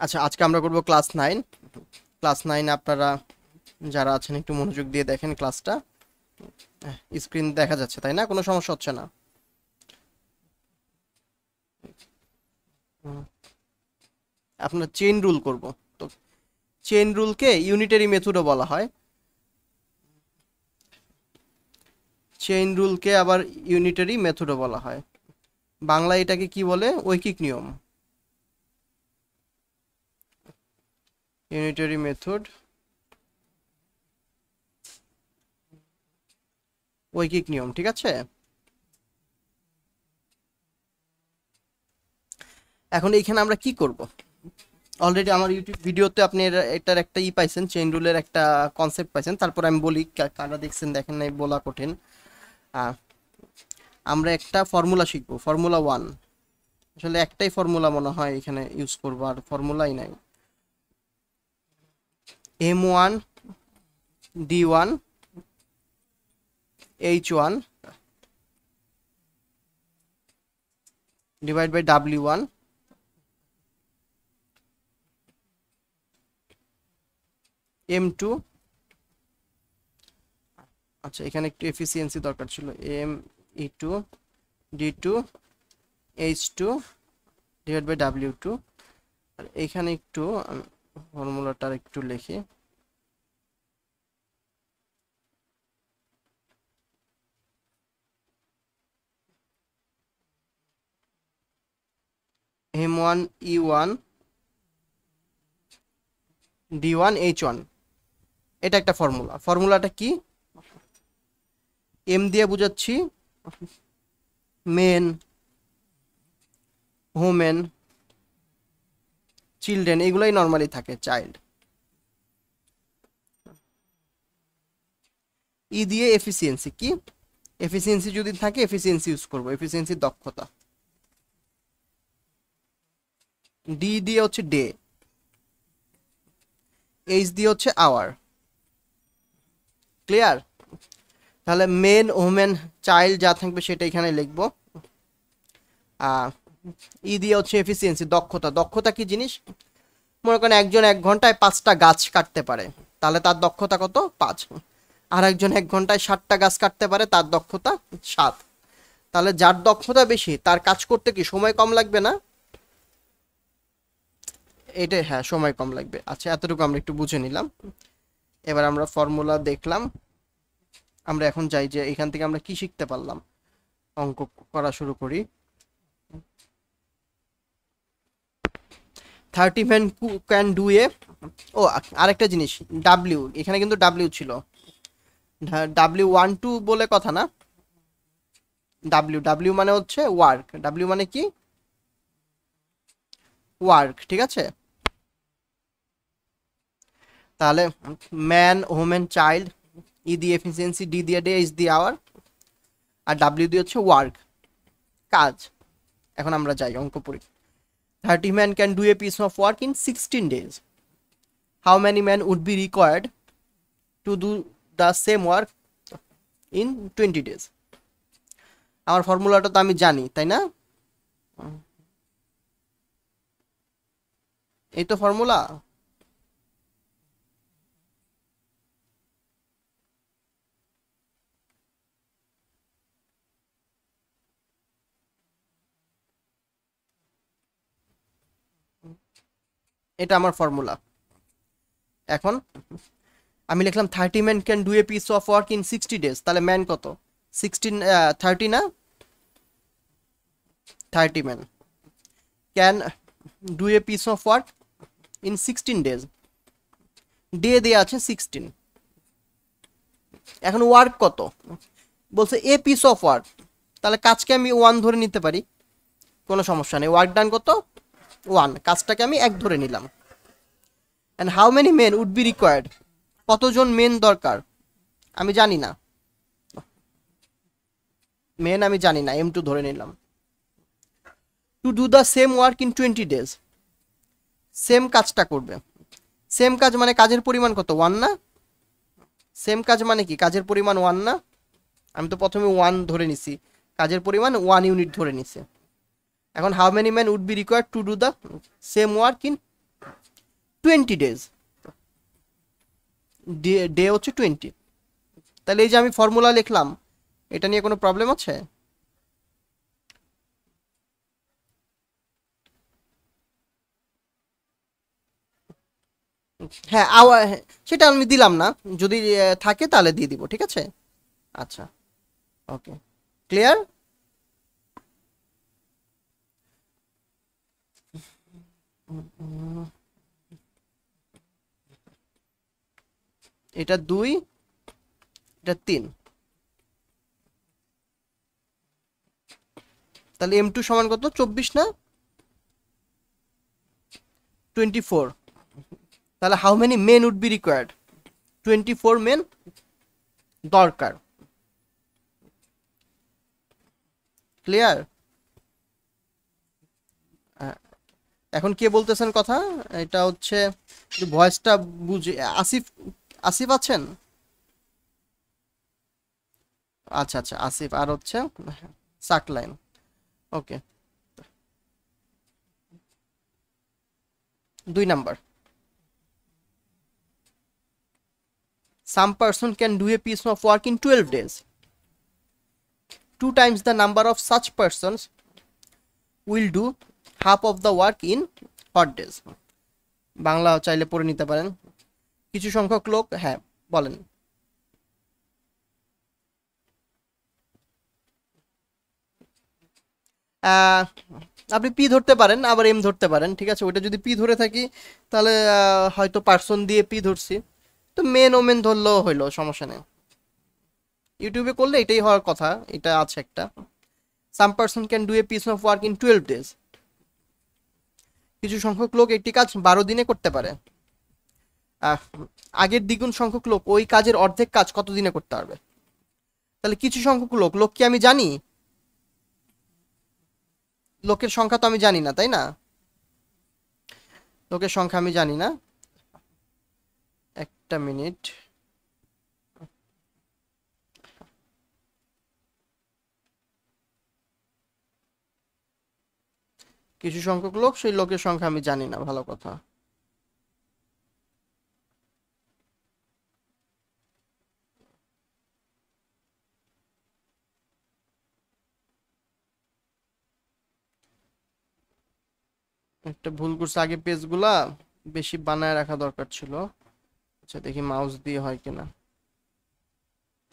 আচ্ছা, আজকে আমরা করব ক্লাস 9। ক্লাস 9 আপনারা যারা আছেন একটু মনোযোগ দিয়ে দেখেন ক্লাসটা। স্ক্রিন দেখা যাচ্ছে তাই না? কোনো সমস্যা হচ্ছে না? হুম, আপনার চেইন রুল করব। তো চেইন রুলকে ইউনিটারি মেথডও বলা হয়। চেইন রুলকে আবার ইউনিটারি মেথডও বলা হয়। বাংলায় এটাকে কি বলে? ঐকিক নিয়ম। ইউনিটারি মেথড, ঐকিক নিয়ম, ঠিক আছে? এখন এইখানে আমরা কি করব? অলরেডি আমার ইউটিউব ভিডিওতে আপনি এটার একটা পাইছেন, চেইন রুলের একটা কনসেপ্ট পাইছেন। তারপর আমি বলি, কারা দেখছেন দেখেন নাই বলা কঠিন। আহ, আমরা একটা ফর্মুলা শিখবো, ফর্মুলা 1। আসলে একটাই ফর্মুলা মনে হয় এখানে ইউজ করবো, আর ফর্মুলাই নাই। M1 D1 H1 divide by W1 M2। আচ্ছা, এখানে একটু এফিসিয়েন্সি দরকার ছিল। M E2 D2 H2 divide by W2। আর এখানে একটু ফর্মুলাটা একটু লিখি। M1 E1 D1 H1, এটা একটা ফর্মুলা। ফর্মুলাটা কি? এম দিয়ে বুঝাচ্ছি মেন, হোমেন, চিলড্রেন, এগুলাই নর্মালি থাকে, চাইল্ড। ই দিয়ে এফিসিয়েন্সি। কি এফিসিয়েন্সি যদি থাকে, এফিসিয়েন্সি ইউজ করবো, এফিসিয়েন্সি দক্ষতা। ডি দিয়ে হচ্ছে ডে, এইচ দিয়ে হচ্ছে আওয়ার। ক্লিয়ার? তাহলে মেন, ওমেন, চাইল্ড যা থাকবে সেটা এখানে লিখবো। ই দিয়ে হচ্ছে এফিসিয়েন্সি, দক্ষতা। দক্ষতা কি জিনিস? মনে করেন একজন 1 ঘন্টায় 5টা গাছ কাটতে পারে, তাহলে তার দক্ষতা কত? 5। আর একজন 1 ঘন্টায় 60টা গাছ কাটতে পারে, তার দক্ষতা 7। তাহলে যার দক্ষতা বেশি তার কাজ করতে কি সময় কম লাগবে না? এটা হ্যাঁ, সময় কম লাগবে। আচ্ছা, এতটুকু আমরা একটু বুঝে নিলাম। এবার আমরা ফর্মুলা দেখলাম। আমরা এখন যাই যে এখান থেকে আমরা কি শিখতে পারলাম। অঙ্ক করা শুরু করি। 30 men can do a, ও আরেকটা জিনিস, ডাব্লিউ, এখানে কিন্তু ডাব্লিউ ছিল। W12 বলে কথা না। ডাব্লিউ, ডাব্লিউ মানে হচ্ছে ওয়ার্ক। ডাব্লিউ মানে কি? ওয়ার্ক, ঠিক আছে? তাহলে ম্যান, হোমেন, চাইল্ড, ই দিয়ে এফিসিয়েন্সি, ডি দিয়ে ডে, এইচ দিয়ে আওয়ার, আর ডাব্লিউ দিয়ে হচ্ছে ওয়ার্ক, কাজ। এখন আমরা যাই অঙ্ক পড়ি। 30 men can do a piece of work in 16 days. How many men would be required to do the same work in 20 days? আমার ফর্মুলাটা তো আমি জানি, তাই না? এই তো ফর্মুলা। এটা আমার ফর্মুলা। এখন আমি লিখলাম 30 men can do a piece of work in 60 days। তাহলে ম্যান কত? 30 না, 30 men can do a piece of work in 16 days। Day দেয়া আছে 16। এখন ওয়ার্ক কত? বলছে এ পিস অফ ওয়ার্ক, তাহলে কাজকে আমি 1 ধরে নিতে পারি, কোনো সমস্যা নেই। ওয়ার্ক ডান কত? 1। কাজটাকে আমি 1 ধরে নিলাম। And how many men would be required, কতজন মেন দরকার? আমি জানি না, মেন আমি জানি না, M2 ধরে নিলাম। Two do the same work in 20 days, same কাজটা করবে। সেম কাজ মানে কাজের পরিমাণ কত? 1 না? সেম কাজ মানে কি? কাজের পরিমাণ 1 না? আমি তো প্রথমে 1 ধরে নিছি, কাজের পরিমাণ 1 ইউনিট ধরে নিছে। এখন how many man would be required to do the same work in 20 days, day হচ্ছে 20। তাহলে এই যে আমি ফর্মুলা লিখলাম, এটা নিয়ে কোনো প্রবলেম আছে? হ্যাঁ সেটা আমি দিলাম না, যদি থাকে তাহলে দিয়ে দিব, ঠিক আছে। আচ্ছা, ওকে, ক্লিয়ার। এটা 2, এটা 3, তাহলে M2 সমান কত? 24 না 24? তাহলে how many men would be required? 24 men দরকার। ক্লিয়ার? এখন কে বলতেছেন কথা? এটা হচ্ছে ভয়েসটা বুঝে, আসিফ, আসিফ আছেন? আচ্ছা আচ্ছা, আসিফ আর হচ্ছে সাকলাইন। ওকে, 2 number, some person can do a piece of work in 12 days, 2 times the number of such persons will do half of the work in what days? Bangla চাইলে পড়ে নিতে পারেন। কিছু সংখ্যক লোক, হ্যাঁ বলেন। আপনি পি ধরতে পারেন, আবার এম ধরতে পারেন, ঠিক আছে। ওটা যদি পি ধরে থাকি তাহলে হয়তো পার্সন দিয়ে পি ধরছি, তো মেন ওমেন ধরলেও হইলো, সমস্যা নেই। ইউটিউবে করলে এটাই হওয়ার কথা, এটা আছে একটা, some person can do a piece of work in 12 days, কিছু সংখ্যক লোক একটি কাজ 12 দিনে করতে পারে। আগের দ্বিগুণ সংখ্যক লোক ওই কাজের অর্ধেক কাজ কত দিনে করতে পারবে? তাহলে কিছু সংখ্যক লোক, লোক কি আমি জানি? লোকের সংখ্যা তো আমি জানি না, তাই না? লোকের সংখ্যা আমি জানি না, একটা মিনিট। কিছু সংখ্যক লোক, সেই লোকের সংখ্যা আমি জানি না, ভালো কথা। একটা ভুল করছে, আগে পেজগুলা বেশি বানায় রাখা দরকার ছিল। আচ্ছা দেখি মাউস দিয়ে হয় কিনা।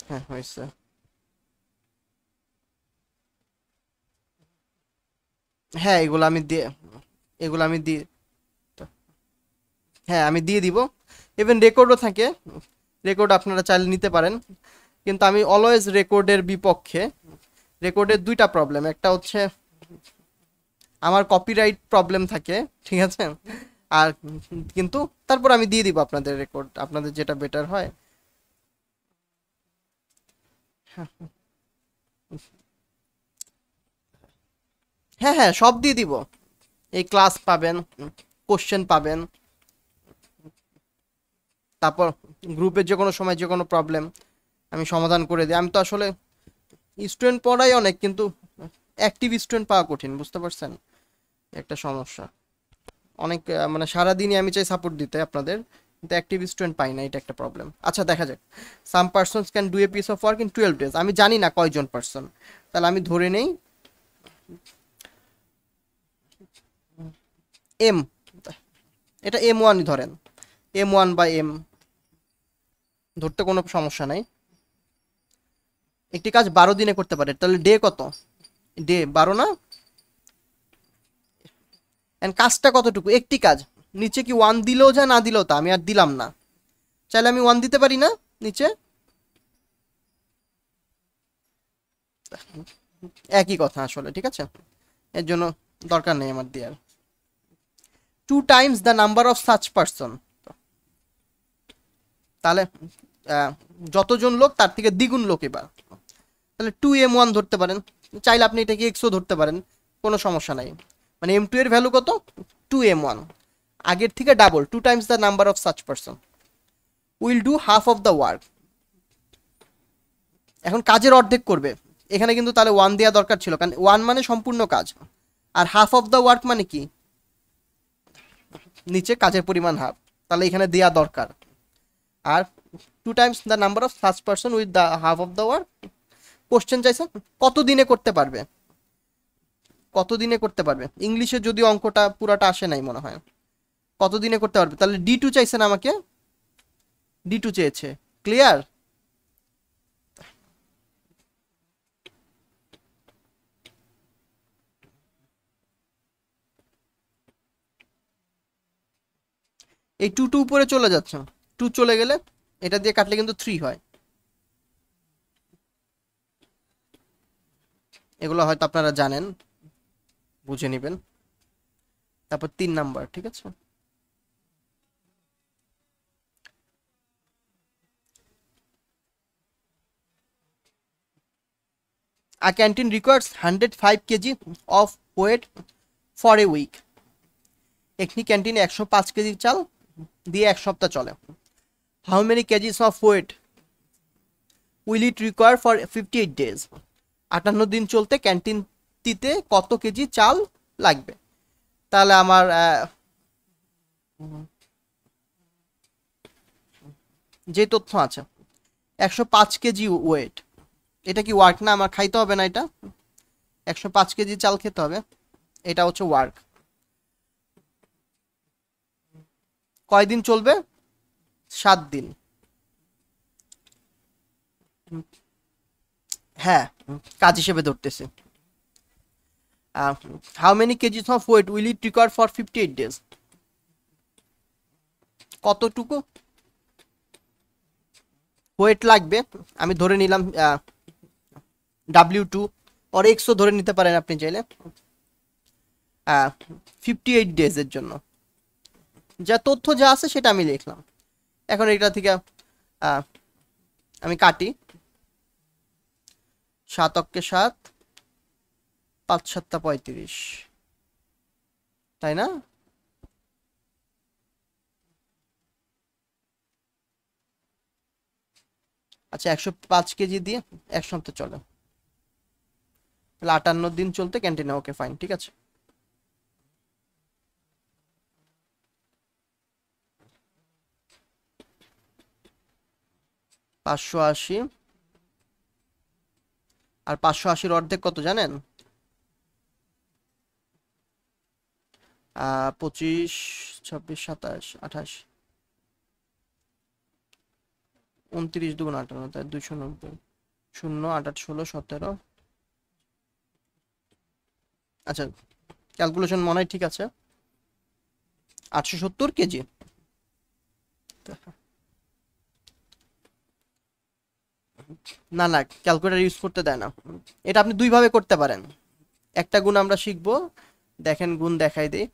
হ্যাঁ হয়েছে। হ্যাঁ এগুলো আমি দিয়ে, হ্যাঁ আমি দিয়ে দিব। ইভেন রেকর্ডও থাকে, রেকর্ড আপনারা চাইলে নিতে পারেন, কিন্তু আমি অলওয়েজ রেকর্ডের বিপক্ষে। রেকর্ডের দুইটা প্রবলেম, একটা হচ্ছে আমার কপিরাইট প্রবলেম থাকে, ঠিক আছে, আর কিন্তু তারপর আমি দিয়ে দিব আপনাদের রেকর্ড, আপনাদের যেটা বেটার হয়। হ্যাঁ হ্যাঁ, সব দিয়ে দিব, এই ক্লাস পাবেন, কোশ্চেন পাবেন, তারপর গ্রুপের যে কোনো সময় যে কোনো প্রবলেম আমি সমাধান করে দিই। আমি তো আসলে স্টুডেন্ট পড়াই অনেক, কিন্তু অ্যাক্টিভ স্টুডেন্ট পাওয়া কঠিন, বুঝতে পারছেন, একটা সমস্যা। অনেক মানে সারাদিনই আমি চাই সাপোর্ট দিতে আপনাদের, কিন্তু অ্যাক্টিভ স্টুডেন্ট পাই না, এটা একটা প্রবলেম। আচ্ছা দেখা যাক, some persons can do a piece of work in 12 days, আমি জানি না কয়জন পার্সন, তাহলে আমি ধরে নেই এম, এটা M1 ধরেন, M1 বা এম ধরতে কোনো সমস্যা নাই। একটি কাজ 12 দিনে করতে পারে, তাহলে ডে কত? ডে 12 না? এন্ড কাজটা কতটুকু? একটি কাজ, নিচে কি 1 দিলেও যায়, না দিলেও তা, আমি আর দিলাম না, চাইলে আমি 1 দিতে পারি না নিচে? একই কথা আসলে, ঠিক আছে, এর জন্য দরকার নেই আমার দেওয়ার। 2 Times the number of such person, তাহলে যতজন লোক তার থেকে দ্বিগুণ লোক, এবার তাহলে 2M1 ধরতে পারেন, চাইলে আপনি এটাকে এক্সও ধরতে পারেন, কোনো সমস্যা নাই। মানে M2 এর ভ্যালু কত? 2M1, আগের থেকে double, 2 Times the number of such person will do half of the work. এখন কাজের অর্ধেক করবে, এখানে কিন্তু তাহলে 1 দেওয়া দরকার ছিল, কারণ 1 মানে সম্পূর্ণ কাজ, আর হাফ অফ দ্য ওয়ার্ক মানে কি? নিচে কাজের পরিমাণ হাফ, তাহলে এখানে দেয়া দরকার। আর 2 Times the number of such person with the half of the work. Question চাইছে কত দিনে করতে পারবে, কত দিনে করতে পারবে। ইংলিশে যদি অঙ্কটা পুরাটা আসে নাই মনে হয়, কত দিনে করতে পারবে। তাহলে D2 চাইছেন আমাকে, D2 চেয়েছে। ক্লিয়ার? এই 2 উপরে চলে যাচ্ছে, 2 চলে গেলে এটা দিয়ে কাটলে কিন্তু 3 হয়। এগুলো হয়তো আপনারা জানেন, বুঝে নেবেন। তারপর 3 নাম্বার, ঠিক আছে। A canteen requires 105 kg of weight for a week. একটি ক্যান্টিনে 105 কেজি চাল দিয়ে এক সপ্তাহ চলে। How many kgs of weight will it require for 58 days? 58 দিন চলতে ক্যান্টিনটিতে কত কেজি চাল লাগবে। তাহলে আমার যে তথ্য আছে 105 কেজি ওয়েট, এটা কি ওয়ার্ক না? আমার খাইতে হবে না, এটা 105 কেজি চাল খেতে হবে, এটা হচ্ছে ওয়ার্ক। কয়দিন চলবে? 7 দিন। হ্যাঁ, কাজ হিসেবে ধরতেছে। How many kgs of weight will it require for 58 days? কতটুকু ওয়েট লাগবে আমি ধরে নিলাম W2 আর X ও ধরে নিতে পারেন আপনি চাইলে 58 ডেজ এর জন্য। যা তথ্য যা আছে সেটা আমি লিখলাম। এখন এটা থেকে আমি কাটি, 7 অক্কে 7, 5 7 35, তাই না? আচ্ছা 105 কেজি দিয়ে এক সপ্তাহ চলে, তাহলে 58 দিন চলতে ক্যান্টিনে। ওকে ফাইন, ঠিক আছে। $580 আর 580-র অর্ধেক কত জানেন? 25 26 27 28 29 2 58, তাই 290, 0 8 8 16 17। আচ্ছা ক্যালকুলেশন মনে হয় ঠিক আছে, 870 কেজি। না না, ক্যালকুলেটর ইউজ করতে দেয় না। এটা আপনি দুই ভাবে করতে পারেন। একটা গুণ আমরা শিখবো, দেখেন গুণ দেখাই দেই।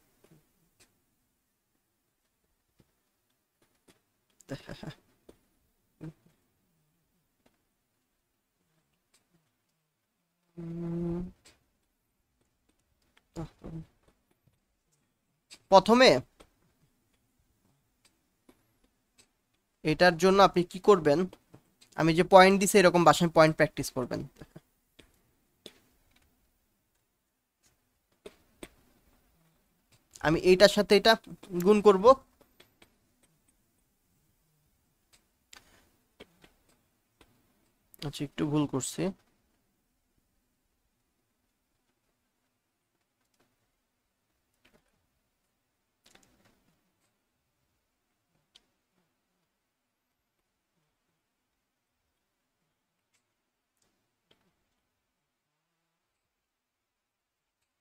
প্রথমে এটার জন্য আপনি কি করবেন, আমি যে পয়েন্ট দিছি এরকম বাসায় পয়েন্ট প্র্যাকটিস করবেন। আমি এইটার সাথে এটা গুণ করব, আচ্ছা একটু ভুল করছি।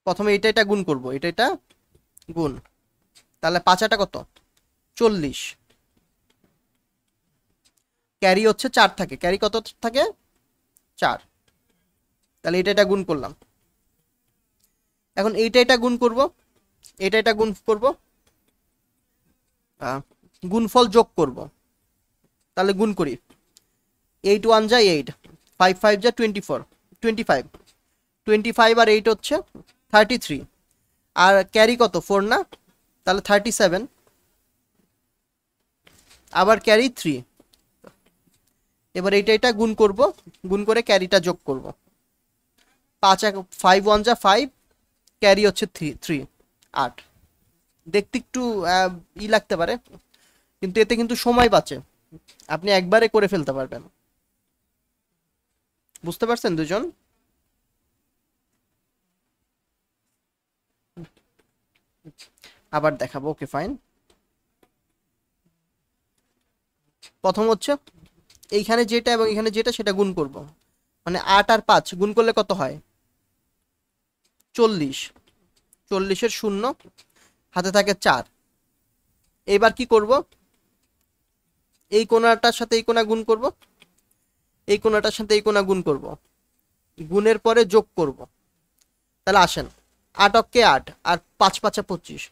প্রথমে এটা গুণ করব, এটা গুণ, তাহলে 5 কত 40, ক্যারি হচ্ছে 4 থাকে, ক্যারি কত থাকে 4, তাহলে এটা গুণ করলাম। এখন এটা গুণ করব, এটা গুণ করব, গুণফল যোগ করব। তাহলে গুণ করি, 8 1 যা 8, 5 5 যা 24, 25, 25 আর 8 হচ্ছে 33, আর ক্যারি কত 4 না, তাহলে 37, আবার ক্যারি 3। এবার এটা গুণ করব, গুণ করে ক্যারিটা যোগ করব। 5 5 1 যা 5, ক্যারি হচ্ছে 3 8। দেখতে একটু ই লাগতে পারে, কিন্তু এতে কিন্তু সময় বাঁচে, আপনি একবারে করে ফেলতে পারবেন। বুঝতে পারছেন দুজন? আবার দেখাবো, ওকে ফাইন। প্রথম হচ্ছে এইখানে যেটা এবং এখানে যেটা সেটা গুণ করব, মানে 8 আর 5 গুণ করলে কত হয়? 40। 40-এর শূন্য, হাতে থাকে 4। এইবার কি করব? এই কোণাটার সাথে এই কোণা গুণ করব, এই কোণাটার সাথে এই কোণা গুণ করব, গুণের পরে যোগ করব। তাহলে আসেন, 8 অক্কে 8 আর 5 5 25,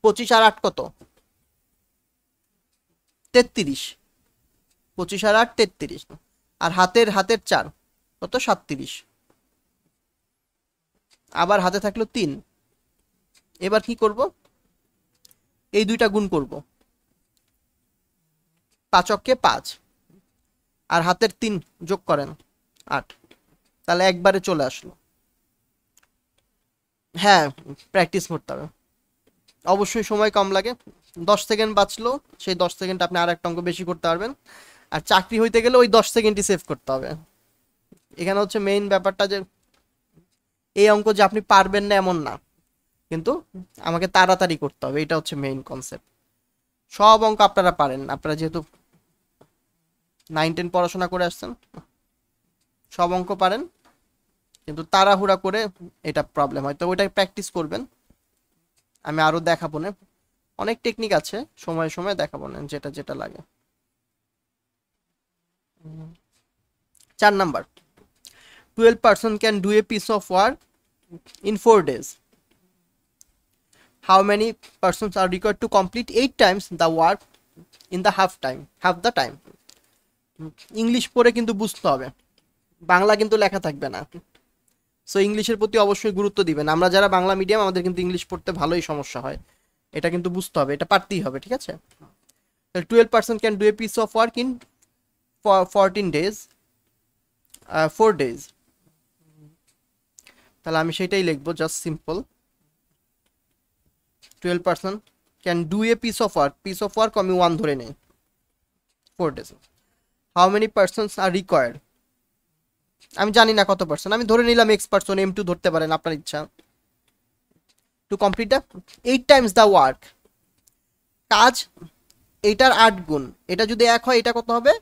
25 আর 8 কত? 33। 25 আর 8 33, আর হাতের 4 কত? 37। আবার হাতে থাকলো 3। এবার কি করব? এই দুইটা গুণ করব, 5 অক্কে 5 আর হাতের 3 যোগ করেন 8, তাহলে একবারে চলে আসলো। হ্যাঁ, প্র্যাকটিস করতে হবে, অবশ্যই সময় কম লাগে। 10 সেকেন্ড বাঁচলো, সেই 10 সেকেন্ড আপনি আর একটা অঙ্ক বেশি করতে পারবেন। আর চাকরি হইতে গেলে ওই 10 সেকেন্ডই সেভ করতে হবে। এখানে হচ্ছে মেইন ব্যাপারটা যে এই অঙ্ক যে আপনি পারবেন না এমন না, কিন্তু আমাকে তাড়াতাড়ি করতে হবে, এটা হচ্ছে মেইন কনসেপ্ট। সব অঙ্ক আপনারা পারেন, আপনারা যেহেতু 9-10 পড়াশোনা করে আসছেন, সব অঙ্ক পারেন, কিন্তু তাড়াহুড়া করে এটা প্রবলেম হয়। তো ওইটা প্র্যাকটিস করবেন, আমি আরো দেখাবো না, অনেক টেকনিক আছে, সময়ে সময়ে দেখাবো না যেটা যেটা লাগে। 4 number, 12% can do a piece of work in 4 days. How many persons are required to complete 8 times the work in the half the time? English পড়ে কিন্তু বুঝতে হবে, বাংলা কিন্তু লেখা থাকবে না। সো ইংলিশের প্রতি অবশ্যই গুরুত্ব দিবেন। আমরা যারা বাংলা মিডিয়াম, আমাদের কিন্তু ইংলিশ পড়তে ভালোই সমস্যা হয়, এটা কিন্তু বুঝতে হবে, এটা পারতেই হবে, ঠিক আছে? 12% can do a piece of work in 14 days, 4 days। তাহলে আমি সেটাই লিখবো, just simple 12% can do a piece of work আমি 1 ধরে নেই, 4 days। How many persons are required? আমি জানি না কত পার্সেন্ট, আমি ধরে নিলাম x পার্সন, m2 ধরতে পারেন আপনার ইচ্ছা। To complete the 8 Times the work, কাজ এটার 8 গুণ, এটা যদি 1 হয় এটা কত হবে?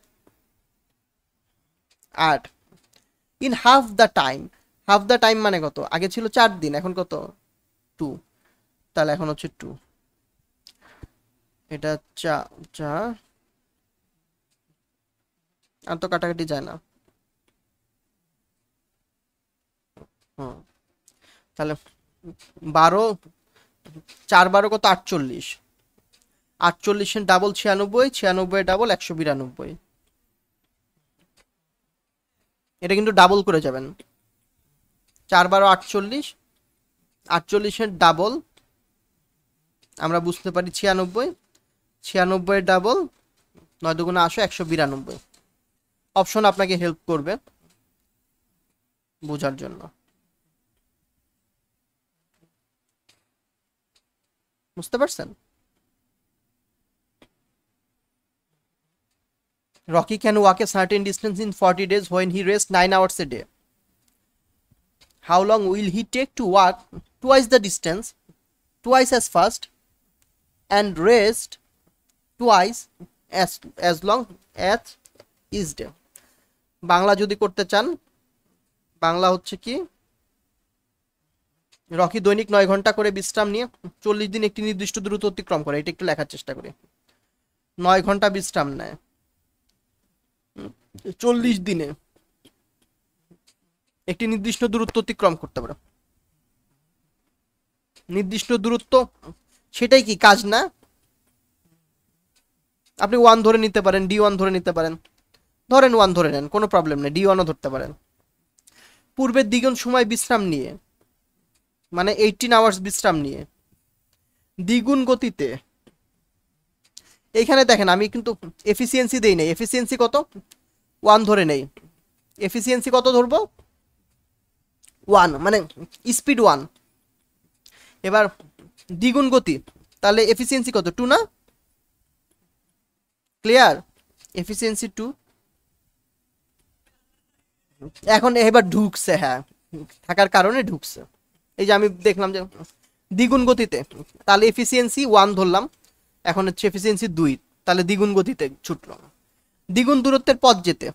8। ইন হাফ দ্য টাইম মানে কত? আগে ছিল 4 দিন, এখন কত? 2, তাহলে এখন হচ্ছে 2, এটা আর তো কাটাকাটি যায় না। তাহলে 12, 4 12 কত? 48। 48-এর ডাবল 96, 96 ডাবল 192। এটা কিন্তু ডাবল করে যাবেন, 4 12 48, 48-এর ডাবল আমরা বুঝতে পারি 96, 96-এর ডাবল 9 দুগুণে 192। অপশন আপনাকে হেল্প করবে বোঝার জন্য। বুঝতে পারছেন? Rocky can walk a certain distance in 40 days when he rests 9 hours a day. How long will he take to walk twice the distance, twice as fast, and rest twice as long as each day? Bangla যদি করতে চান, বাংলা হচ্ছে কি, Rocky দৈনিক 9 ঘন্টা করে বিশ্রাম নিয়ে 40 দিন একটি নির্দিষ্ট দূরত্ব অতিক্রম করে, এটা একটু লেখার চেষ্টা করি। 9 ঘন্টা বিশ্রাম নেয় 40 দিনে একটি নির্দিষ্ট দূরত্ব অতিক্রম করতে পারে। নির্দিষ্ট দূরত্ব সেটাই কি কাজ না? আপনি 1 ধরে নিতে পারেন, D1 ধরে নিতে পারেন, ধরেন 1 ধরে নেন, কোনো প্রবলেম নেই, D1ও ধরতে পারেন। পূর্বের দ্বিগুণ সময় বিশ্রাম নিয়ে, মানে 18 আওয়ার্স বিশ্রাম নিয়ে দ্বিগুণ গতিতে। এইখানে দেখেন আমি কিন্তু এফিসিয়েন্সি দেই নাই, এফিসিয়েন্সি কত? 1 ধরে নেই, এফিসিয়েন্সি কত ধরবো? 1, মানে স্পিড 1। এবার দ্বিগুণ গতি, তাহলে এফিসিয়েন্সি কত? 2 না? ক্লিয়ার? এফিসিয়েন্সি 2। এখন এবার ঢুকছে, হ্যাঁ থাকার কারণে ঢুকছে। এই যে আমি দেখলাম যে দ্বিগুণ গতিতে, তাহলে এফিসিয়েন্সি 1 ধরলাম, এখন হচ্ছে এফিসিয়েন্সি 2, তাহলে দ্বিগুণ গতিতে ছুটলো। দ্বিগুণ দূরত্বের পথ যেতে,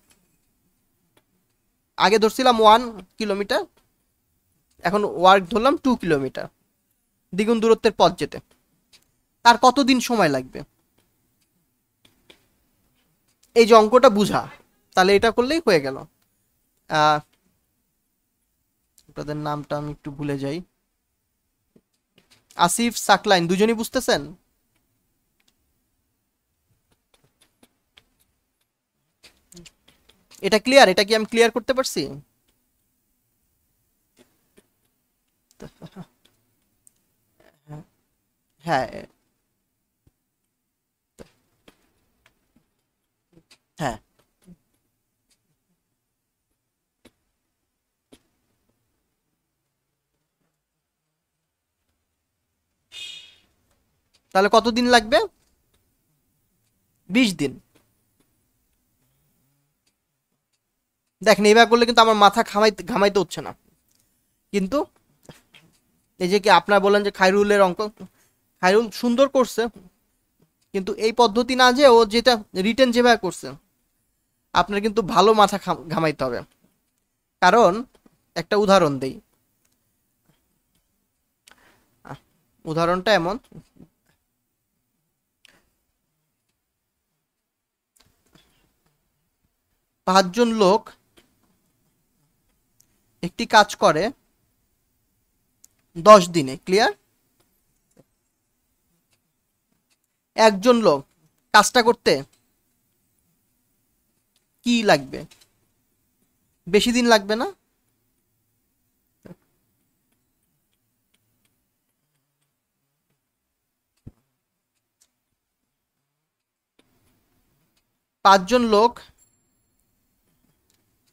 আগে ধরছিলাম 1 কিলোমিটার, এখন ওয়ার্ক ধরলাম 2 কিলোমিটার। দ্বিগুণ দূরত্বের পথ যেতে তার কতদিন সময় লাগবে? এই যে অঙ্কটা বুঝা, তাহলে এটা করলেই হয়ে গেল। আপনাদের নামটা আমি একটু ভুলে যাই। আসিফ, সাকলাইন, দুজনই বুঝতেছেন? এটা ক্লিয়ার? এটা কি আমি ক্লিয়ার করতে পারছি? হ্যাঁ হ্যাঁ, তাহলে কতদিন লাগবে? 20 দিন। দেখেন এইভাবে করলে কিন্তু আমার মাথা ঘামাইতে হচ্ছে না। কিন্তু এই যে কি আপনারা বলেন যে খায়রুলের অঙ্ক, খায়রুল সুন্দর করছে, কিন্তু এই পদ্ধতি না, যে ও যেটা রিটেন যেভাবে করছে, আপনার কিন্তু ভালো মাথা ঘামাইতে হবে। কারণ একটা উদাহরণ দেই, উদাহরণটা এমন, পাঁচজন লোক একটি কাজ করে 10 দিনে, ক্লিয়ার? একজন লোক কাজটা করতে কি লাগবে? বেশি দিন লাগবে না? পাঁচজন লোক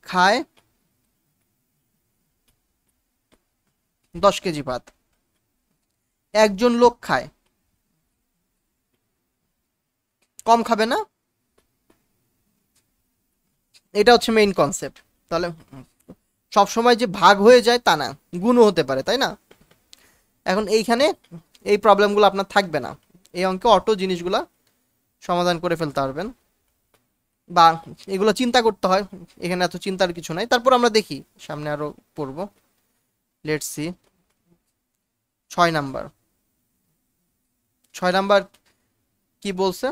খায় 10 কেজি ভাত, একজন লোক খায়, কম খাবে না? এটা হচ্ছে মেইন কনসেপ্ট। তাহলে সব সময় যে ভাগ হয়ে যায় তা না, গুণও হতে পারে, তাই না? এখন এইখানে এই প্রবলেমগুলো আপনার থাকবে না, এই অঙ্কে অটো জিনিসগুলা সমাধান করে ফেলতে পারবেন, বা এগুলো চিন্তা করতে হয়, এখানে এত চিন্তার কিছু নাই। তারপর আমরা দেখি সামনে আরো পড়ব। Let's see 6 number. 6 নাম্বার কি বলছে?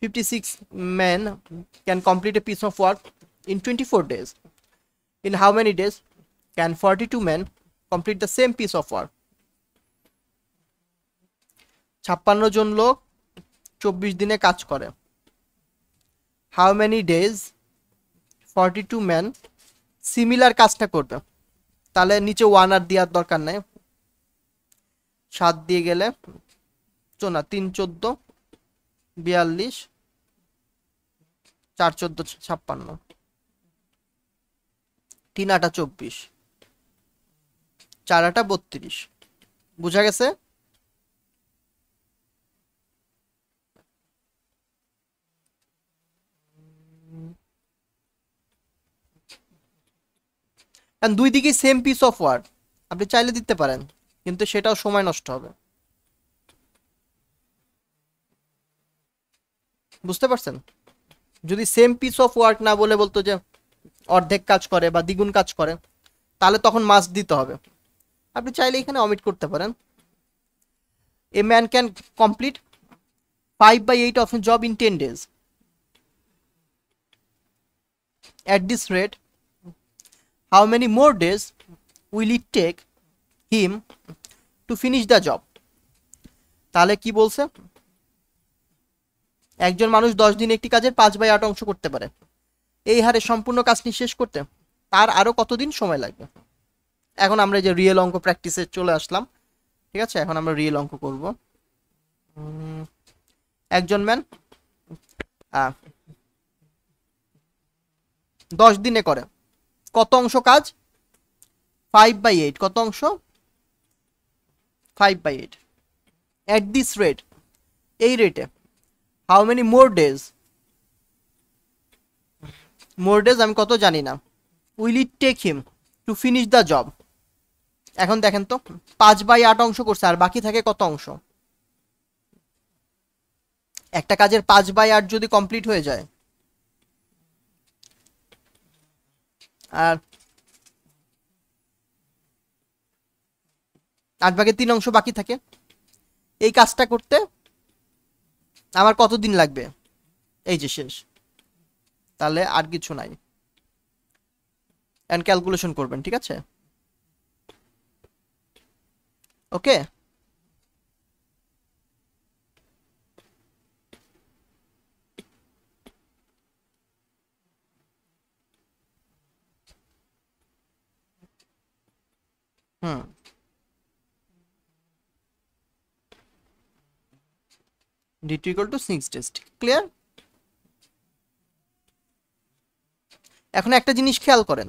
56 men can complete a piece of work in 24 days. In how many days can 42 men complete the same piece of work? 56 জন লোক 24 দিনে কাজ করে। How many days 42 men similar কাজটা করবে? তাহলে নিচে 1 আর দেওয়ার দরকার নাই, 7 দিয়ে গেলে 3 14 42, 4 14 56, 3 8 24, 4 8 32। বুঝা গেছে? কারণ দুই দিকেই সেম পিস অফ ওয়ার্ক, আপনি চাইলে দিতে পারেন, কিন্তু সেটাও সময় নষ্ট হবে। বুঝতে পারছেন? যদি সেম পিস অফ ওয়ার্ক না বলে বলতো যে অর্ধেক কাজ করে বা দ্বিগুণ কাজ করে, তাহলে তখন মাস্ট দিতে হবে। আপনি চাইলে এখানে অমিট করতে পারেন। A man can complete 5/8 of a job in 10 days. At this rate, how many more days will it take him to finish the job? তাহলে কি বলছে? একজন মানুষ 10 দিনে একটি কাজের 5/8 অংশ করতে পারে, এই হারে সম্পূর্ণ কাজটি শেষ করতে তার আরো কতদিন সময় লাগবে? এখন আমরা যে রিয়েল অঙ্ক প্র্যাকটিসে চলে আসলাম, ঠিক আছে? এখন আমরা রিয়েল অঙ্ক করব। একজন ম্যান 10 দিনে করে কত অংশ কাজ? 5/8। কত অংশ? 5/8। At this rate, এই রেটে how many more days more days আমি কত জানি না। Will it take him to finish the job. এখন দেখেন তো 5/8 অংশ করছে, আর বাকি থাকে কত অংশ? একটা কাজের 5/8 যদি কমপ্লিট হয়ে যায় আর 8/3 অংশ বাকি থাকে, এই কাজটা করতে আমার কতদিন লাগবে? এই যে শেষ। তাহলে আর কিছু নাই, এন্ড ক্যালকুলেশন করবেন, ঠিক আছে? ওকে। হুম, d2 equal to 6 days, clear? এখন একটা জিনিস খেয়াল করেন,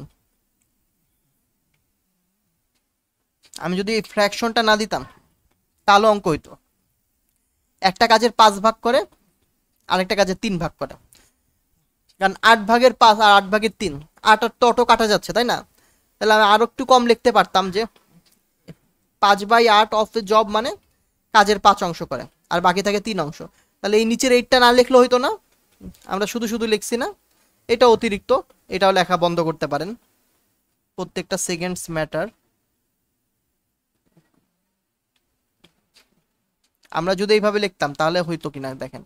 আমি যদি এই ফ্র্যাকশনটা না দিতাম তাহলে অঙ্ক হইতো। একটা কাজের 5 ভাগ করে, আরেকটা কাজের 3 ভাগ করে, কারণ 8/5 আর 8/3, 8 আর তো অটো কাটা যাচ্ছে, তাই না? তাহলে আমি আরো একটু কম লিখতে পারতাম যে 5/8 অফ দ্য জব মানে কাজের 5 অংশ করে, আর বাকি থাকে 3 অংশ। তাহলে এই নিচের এইটটা না লিখলে হইতো না, আমরা শুধু শুধু লিখছি না, এটা অতিরিক্ত, এটাও লেখা বন্ধ করতে পারেন। প্রত্যেকটা সেকেন্ডস ম্যাটার। আমরা যদি এইভাবে লিখতাম তাহলে হইতো কিনা দেখেন।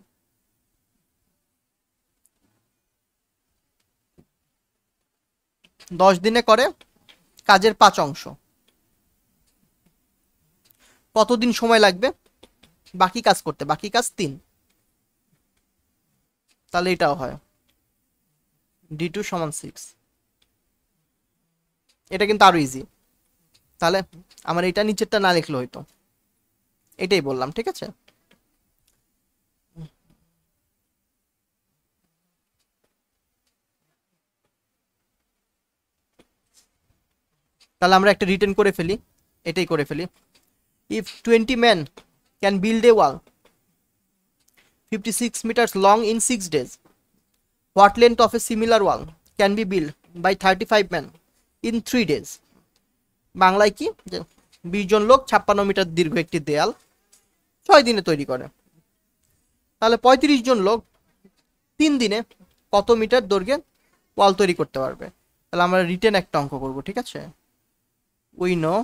10 দিনে করে কাজের 5 অংশ, কতদিন সময় লাগবে বাকি কাজ করতে? বাকি কাজ 3, তাহলে এটাও হয় d2 সমান 6। এটা কিন্তু আরো ইজি। তাহলে আমার এটা নিচেরটা না লিখলে হইতো, এটাই বললাম, ঠিক আছে? তাহলে আমরা একটা রিটেন করে ফেলি, এটাই করে ফেলি। If 20 men can build a wall 56 meters long in 6 days, what length of a similar wall can be built by 35 men in 3 days? বাংলায় কি, যে 20 জন লোক 56 মিটার দীর্ঘ একটি দেয়াল 6 দিনে তৈরি করে, তাহলে 35 জন লোক 3 দিনে কত মিটার দৈর্ঘ্যে ওয়াল তৈরি করতে পারবে? তাহলে আমরা রিটেন একটা অঙ্ক করব, ঠিক আছে? উই নো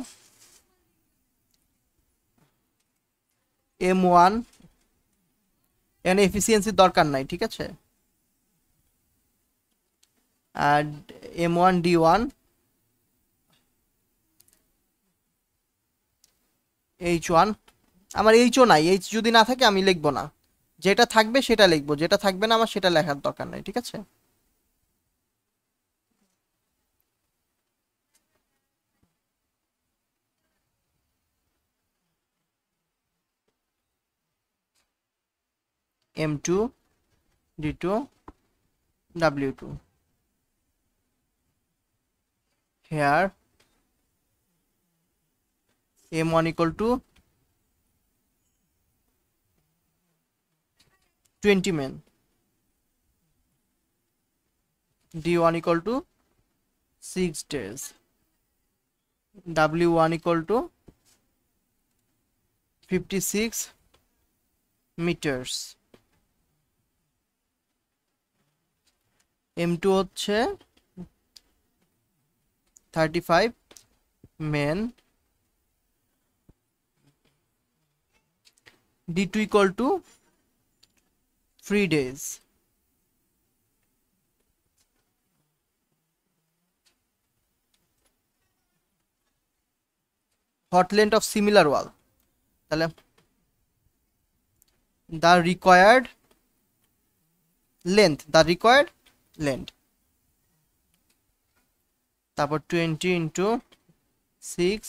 M1, এখানে এফিসিয়েন্সির দরকার নাই, ঠিক আছে? আর M1 D1 H1, আমার H ও নাই, H যদি না থাকে আমি লিখবো না, যেটা থাকবে সেটা লিখবো, যেটা থাকবে না আমার সেটা লেখার দরকার নাই, ঠিক আছে? M2 D2 W2, here M1 equal to 20 men, D1 equal to 6 days, W1 equal to 56 meters, M2 হচ্ছে 35 men, D2 equal to 3 days, what length of similar wall, তাহলে the required length, তারপর 20 into 6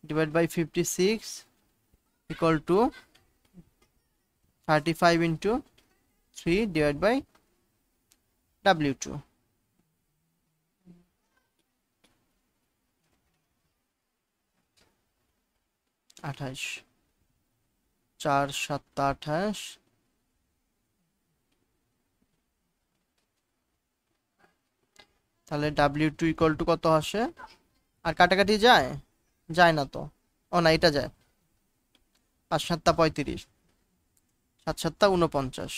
divided by 56 equal to 35 into 3 divided by W2, 28, 4 7 28, তাহলে W2 equal to কত আসে? আর কাটাকাটি যায়? যায় না তো। ও না, এটা যায়। 5 7 35, 7 7 49।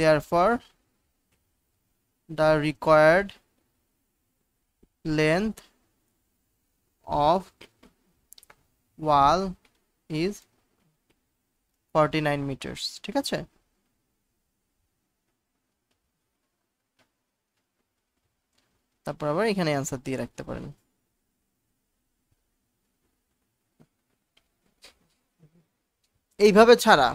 Therefore the required length of wall is 49 meters। ঠিক আছে, তারপর আবার এখানে অ্যান্সার দিয়ে রাখতে পারেন। এইভাবে ছাড়া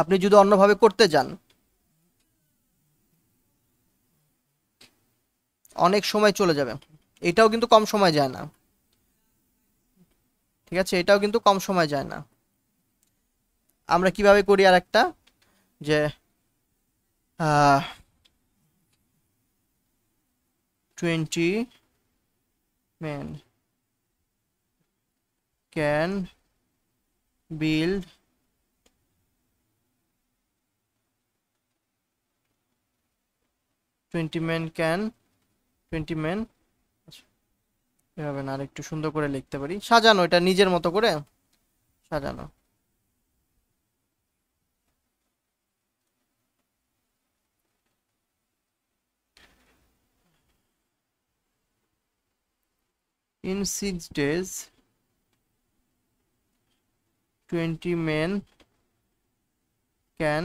আপনি যদি অন্যভাবে করতে যান অনেক সময় চলে যাবে। এটাও কিন্তু কম সময় যায় না। ঠিক আছে, এটাও কিন্তু কম সময় যায় না। আমরা কিভাবে করি আর একটা, যে 20 men can build 20 men can 20 men। এভাবে না, আর একটু সুন্দর করে লিখতে পারি, সাজানো, এটা নিজের মতো করে সাজানো। In 6 days 20 men can,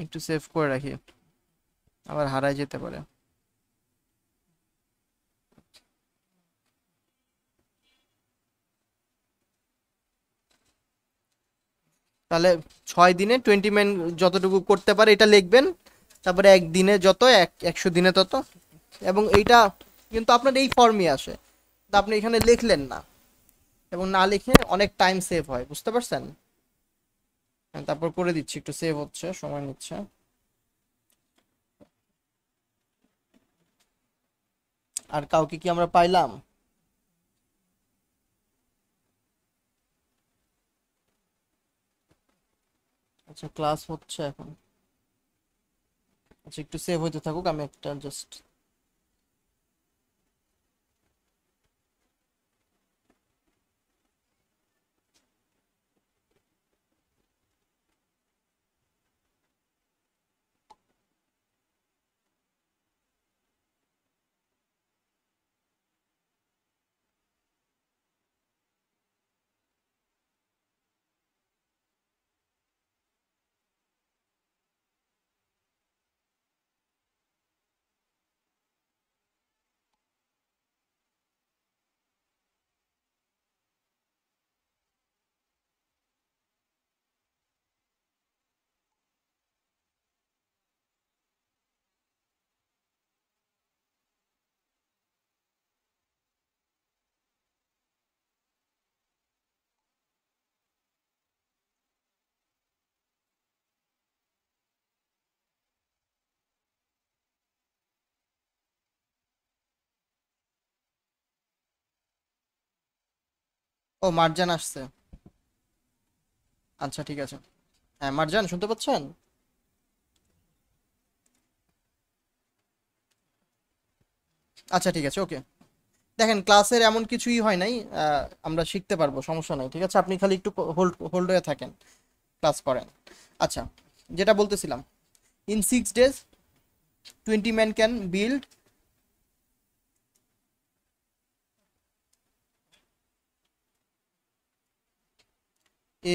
একটু সেভ করে রাখি, আবার হারায় যেতে পারে। তাহলে 6 দিনে 20 ম্যান যতটুকু করতে পারে এটা লিখবেন, তারপরে একদিনে যত 100 দিনে তত। এবং এইটা কিন্তু আপনার এই ফর্মই আসে, তা আপনি এখানে লিখলেন না, এবং না লিখে অনেক টাইম সেভ হয়, বুঝতে পারছেন? তারপর করে দিচ্ছি, একটু সেভ হচ্ছে, সময় নিচ্ছে। আর কাউকে কি আমরা পাইলাম? আচ্ছা, ক্লাস হচ্ছে এখন। আচ্ছা, একটু সেভ হইতে থাকুক, আমি একটা জাস্ট। ও, মার্জান আসছে। আচ্ছা, ঠিক আছে। হ্যাঁ, মার্জান শুনতে পাচ্ছেন? আচ্ছা, ঠিক আছে, ওকে। দেখেন, ক্লাসের এমন কিছুই হয় নাই, আমরা শিখতে পারবো, সমস্যা নাই। ঠিক আছে, আপনি খালি একটু হোল্ড হোল্ড হয়ে থাকেন, ক্লাস করেন। আচ্ছা, যেটা বলতেছিলাম, in 6 days 20 men can build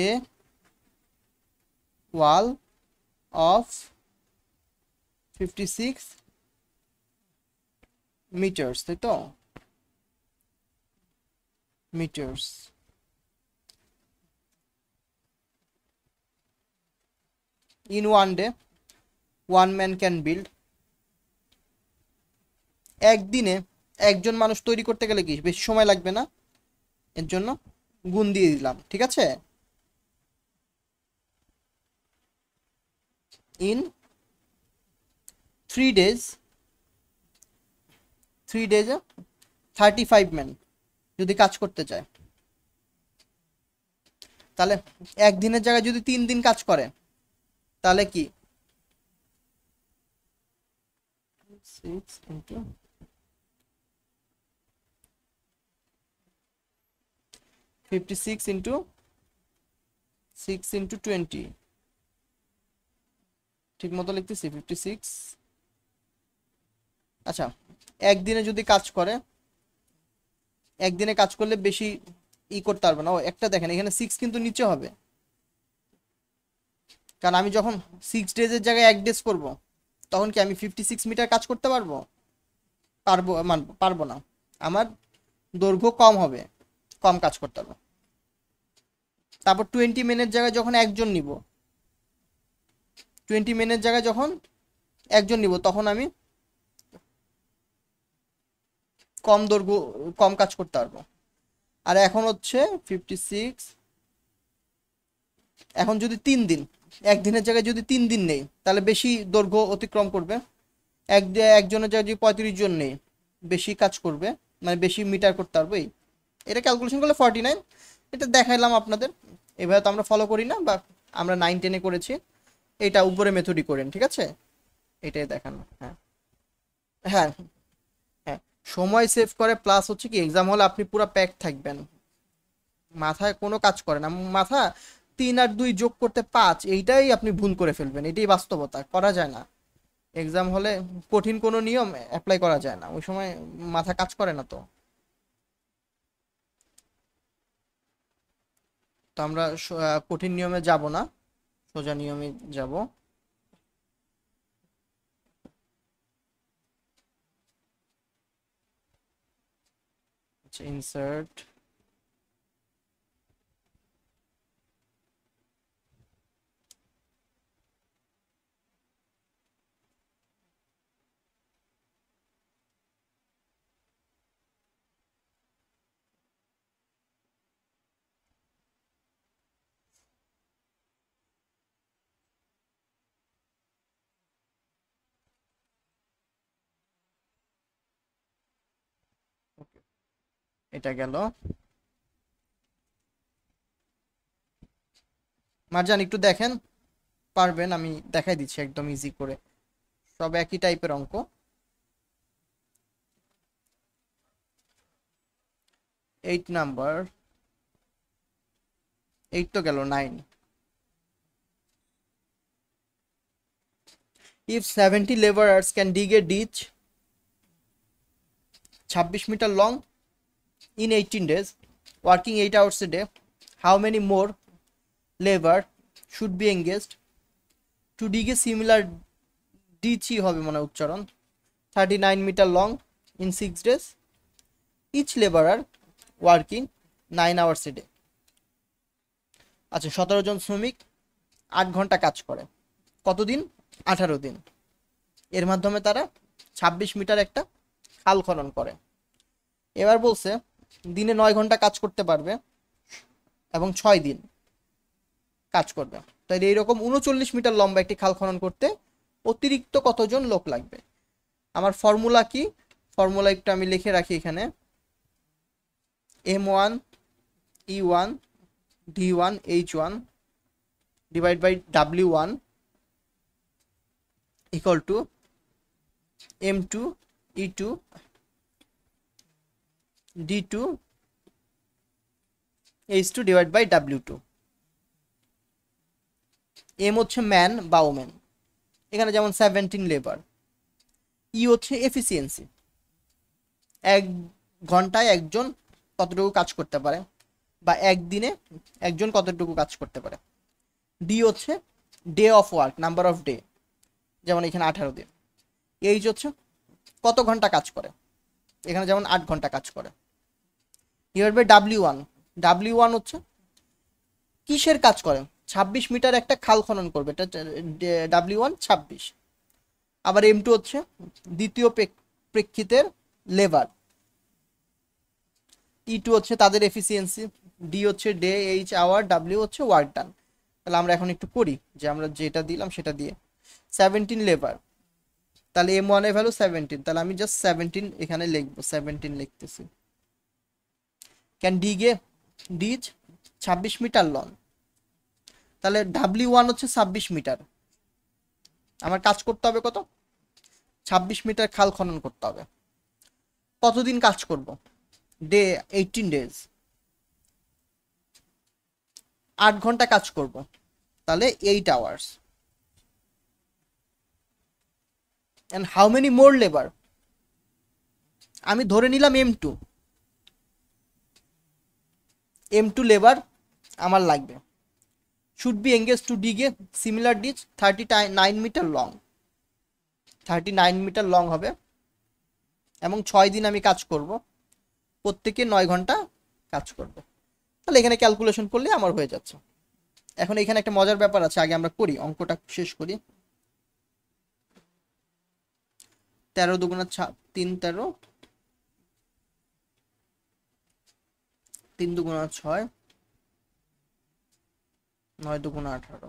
a wall of 56 meters, তাই তো? Metres. In 1 day 1 man can build। একদিনে একজন মানুষ তৈরি করতে গেলে কি বেশি সময় লাগবে না? এর জন্য গুণ দিয়ে দিলাম, ঠিক আছে? ইন 3 days 3 days 35 men যদি কাজ করতে চায়, তাহলে একদিনের জায়গায় যদি 3 দিন কাজ করে তাহলে কি 6 ইন্টু 56 ইন্টু 6 ইন্টু 20, ঠিক মতো লিখতেছি 56। আচ্ছা, একদিনে যদি কাজ করে, একদিনে কাজ করলে বেশি করতে পারবে না। ও একটা দেখেন এখানে 6 কিন্তু নিচে হবে, কারণ আমি যখন 6 ডেজের জায়গায় 1 ডেজ করব, তখন কি আমি 56 মিটার কাজ করতে পারবো? পারবো না। আমার দৈর্ঘ্য কম হবে, কম কাজ করতে হবে। তারপর 20 মিনিট জায়গায় যখন একজন নিব, 20 মিনিট জায়গায় যখন একজন নিব, তখন আমি কম দৈর্ঘ্য, কম কাজ করতে পারবো। আর এখন হচ্ছে 56, এখন যদি 3 দিন, একদিনের জায়গায় যদি 3 দিন নেই, তাহলে বেশি দৈর্ঘ্য অতিক্রম করবে। একজনের জায়গায় যদি 35 জন নেই, বেশি কাজ করবে, মানে বেশি মিটার করতে পারবো। এটা ক্যালকুলেশন করলে 49। এটা দেখাইলাম আপনাদের। এভাবে তো আমরা ফলো করি না, বা আমরা 9-10-এ করেছি। এটা উপরে মেথডই করেন, ঠিক আছে, এটাই দেখানো। হ্যাঁ হ্যাঁ হ্যাঁ, সময় সেভ করে, প্লাস হচ্ছে কি এক্সাম হলে আপনি পুরো প্যাক থাকবেন, মাথায় কোনো কাজ করে না। মাথা 3 আর 2 যোগ করতে 5, এইটাই আপনি ভুল করে ফেলবেন। এটাই বাস্তবতা, করা যায় না। এক্সাম হলে কঠিন কোনো নিয়ম অ্যাপ্লাই করা যায় না, ওই সময় মাথা কাজ করে না। তো তো আমরা কঠিন নিয়মে যাব না, সোজা নিয়মে যাব। আচ্ছা, ইনসার্ট, এটা গেল। মারজান একটু দেখেন, পারবেন? আমি দেখাই দিচ্ছি একদম ইজি করে, সব একই টাইপের অঙ্ক। 8 নাম্বার, 8 তো গেল, 9। If 70 laborers can dig a ditch 26 meter long in 18 days, working 8 hours a day, how many more labor should be engaged to dig a similar ditch হবে মনে হয় উচ্চারণ, 39 meter long in 6 days, each laborer working 9 hours a day? আচ্ছা, 17 জন শ্রমিক 8 ঘন্টা কাজ করে, কতদিন? 18 দিন। এর মাধ্যমে তারা 26 মিটার একটা খাল খনন করে। এবার বলছে দিনে 9 ঘন্টা কাজ করতে পারবে এবং 6 দিন কাজ করবে। তাই এইরকম 39 মিটার লম্বা একটি খাল খনন করতে অতিরিক্ত কতজন লোক লাগবে? আমার ফর্মুলা কি? ফর্মুলা একটু আমি লিখে রাখি এখানে। M1 E1 D1 H1 divide by W1 equal to M2 E2 D2 H2 divide by W2। M হচ্ছে ম্যান বা ওমেন, এখানে যেমন 17 লেবার। ই হচ্ছে এফিসিয়েন্সি, 1 ঘন্টায় একজন কতটুকু কাজ করতে পারে, বা একদিনে একজন কতটুকু কাজ করতে পারে। ডি হচ্ছে day of work, number off day, যেমন এখানে 18 দিন। এইচ হচ্ছে কত ঘন্টা কাজ করে, এখানে যেমন 8 ঘন্টা কাজ করে। ডিভাইড বাই W1, W1 হচ্ছে কিসের কাজ করে, 26 মিটার একটা খাল খনন করবে, এটা W1 26। আবার M2 হচ্ছে দ্বিতীয় প্রেক্ষিতের লেবার, E2 হচ্ছে তাদের এফিসিয়েন্সি, ডি হচ্ছে ডে, এইচ আওয়ার, ডাব্লিউ হচ্ছে ওয়ার্ক ডান। তাহলে আমরা এখন একটু করি, যে আমরা যেটা দিলাম সেটা দিয়ে 17 লেবার, তাহলে M1 এর ভ্যালু 17, তাহলে আমি জাস্ট 17 এখানে লিখবো, 17 লিখতেছি। Can dig a ditch 26 metre long, তাহলে W1 হচ্ছে 26 মিটার, আমার কাজ করতে হবে কত, 26 মিটার খাল খনন করতে হবে। কতদিন কাজ করব, ডে 18 ডেজ, 8 ঘন্টা কাজ করব, তাহলে 8 hours. And how many more labour, আমি ধরে নিলাম M2 লেবার আমার লাগবে। Should be engage to dig a similar ditch 39 metre long, 39 metre long হবে, এবং 6 দিন আমি কাজ করব, প্রত্যেকে 9 ঘন্টা কাজ করব। তাহলে এখানে ক্যালকুলেশন করলে আমার হয়ে যাচ্ছে। এখন এখানে একটা মজার ব্যাপার আছে, আগে আমরা করি, অঙ্কটা শেষ করি। 13 দুগুণা 3, 13, 3 দুগুণা 6, 9 দুগুণা 18।